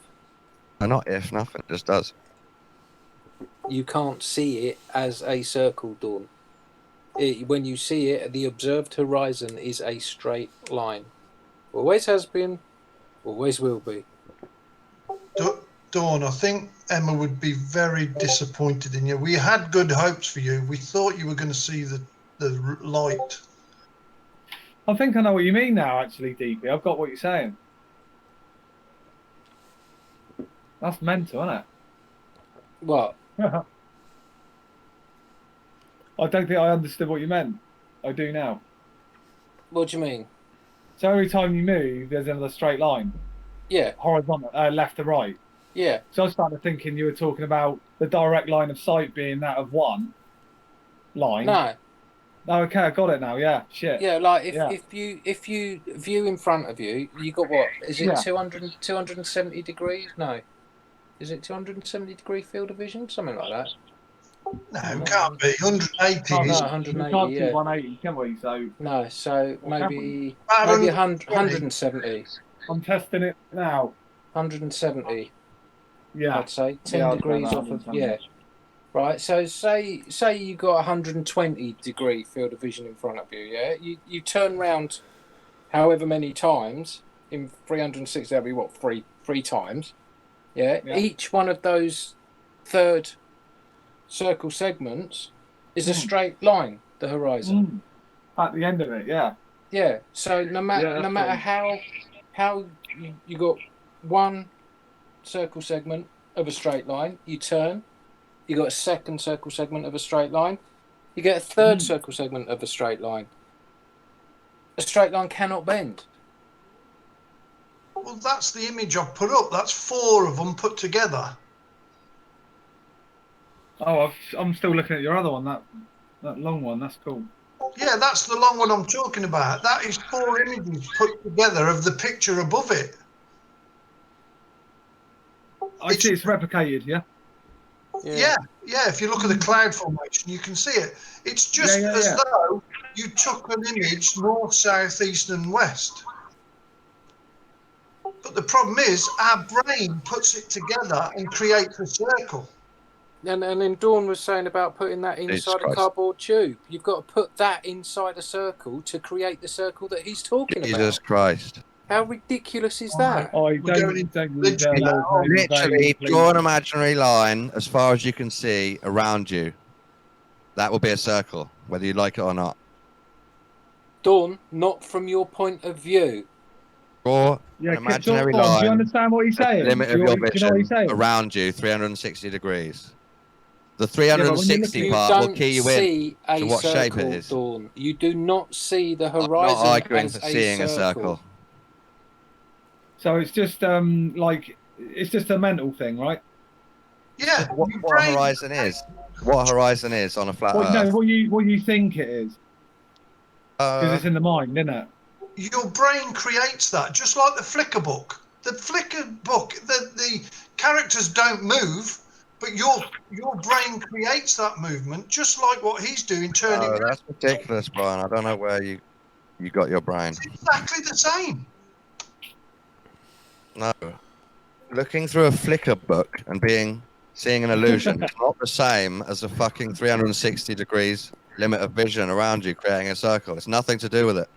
No, not if, nothing, it just does. You can't see it as a circle, Dawn. When you see it, the observed horizon is a straight line. Always has been, always will be. Dawn, I think Emma would be very disappointed in you. We had good hopes for you. We thought you were going to see the light. I think I know what you mean now, actually, DP. I've got what you're saying. That's mental, isn't it? What? I don't think I understood what you meant. I do now. What do you mean? So every time you move, there's another straight line. Yeah. Horizontal, left to right. Yeah. So I started thinking you were talking about the direct line of sight being that of one line. No. Oh, okay, I got it now. Yeah, shit. Yeah, like if you view in front of you, you got what? Is it Yeah. 270 degrees? No. Is it 270 degree field of vision? Something like that. No, it can't be. 180 Can't, is. No, we 180. can't do Yeah. 180, can we? So No, so Or can maybe About maybe 120. 170. I'm testing it now. 170. Yeah. I'd say 10 Yeah, I'd say degrees about off of 170. Right. So say you got 120 degree field of vision in front of you. Yeah. You turn round however many times in 360. That'd be what three times. Yeah? Yeah. Each one of those third circle segments is a straight line. The horizon. At the end of it, yeah. Yeah. So no matter how you got one circle segment of a straight line, you turn. You got a second circle segment of a straight line. You get a third circle segment of a straight line. A straight line cannot bend. Well, that's the image I've put up. That's 4 of them put together. Oh, I'm still looking at your other one, that long one. That's cool. Yeah, that's the long one I'm talking about. That is 4 images put together of the picture above it. I see it's replicated, yeah? Yeah. If you look at the cloud formation, you can see it. It's just as though you took an image north, south, east, and west. But the problem is, our brain puts it together and creates a circle. And then Dawn was saying about putting that inside a Christ. cardboard tube. You've got to put that inside a circle to create the circle that he's talking Jesus about. Christ. How ridiculous is that? Literally, draw an imaginary line as far as you can see around you. That will be a circle, whether you like it or not. Dawn, not from your point of view. Draw Yeah, an imaginary Dawn, line. do you understand what he's saying? Limit of Do your you know what he's vision saying? around you, 360 degrees. The Yeah, but when you're 360 looking- part You will don't key you see in a to what shape circle, it is. Dawn. You do not see the I'm horizon not arguing as for seeing a circle. So it's just it's just a mental thing, right? Yeah. What horizon is? What horizon is on a flat Well, Earth? no, what you think it is, because it's in the mind, isn't it? Your brain creates that, just like the Flickr book. The Flickr book, the characters don't move, but your brain creates that movement, just like what he's doing, turning. Oh, that's ridiculous, Brian. I don't know where you got your brain. It's exactly the same. No. Looking through a Flickr book and seeing an illusion is not the same as a fucking 360 degrees limit of vision around you creating a circle. It's nothing to do with it.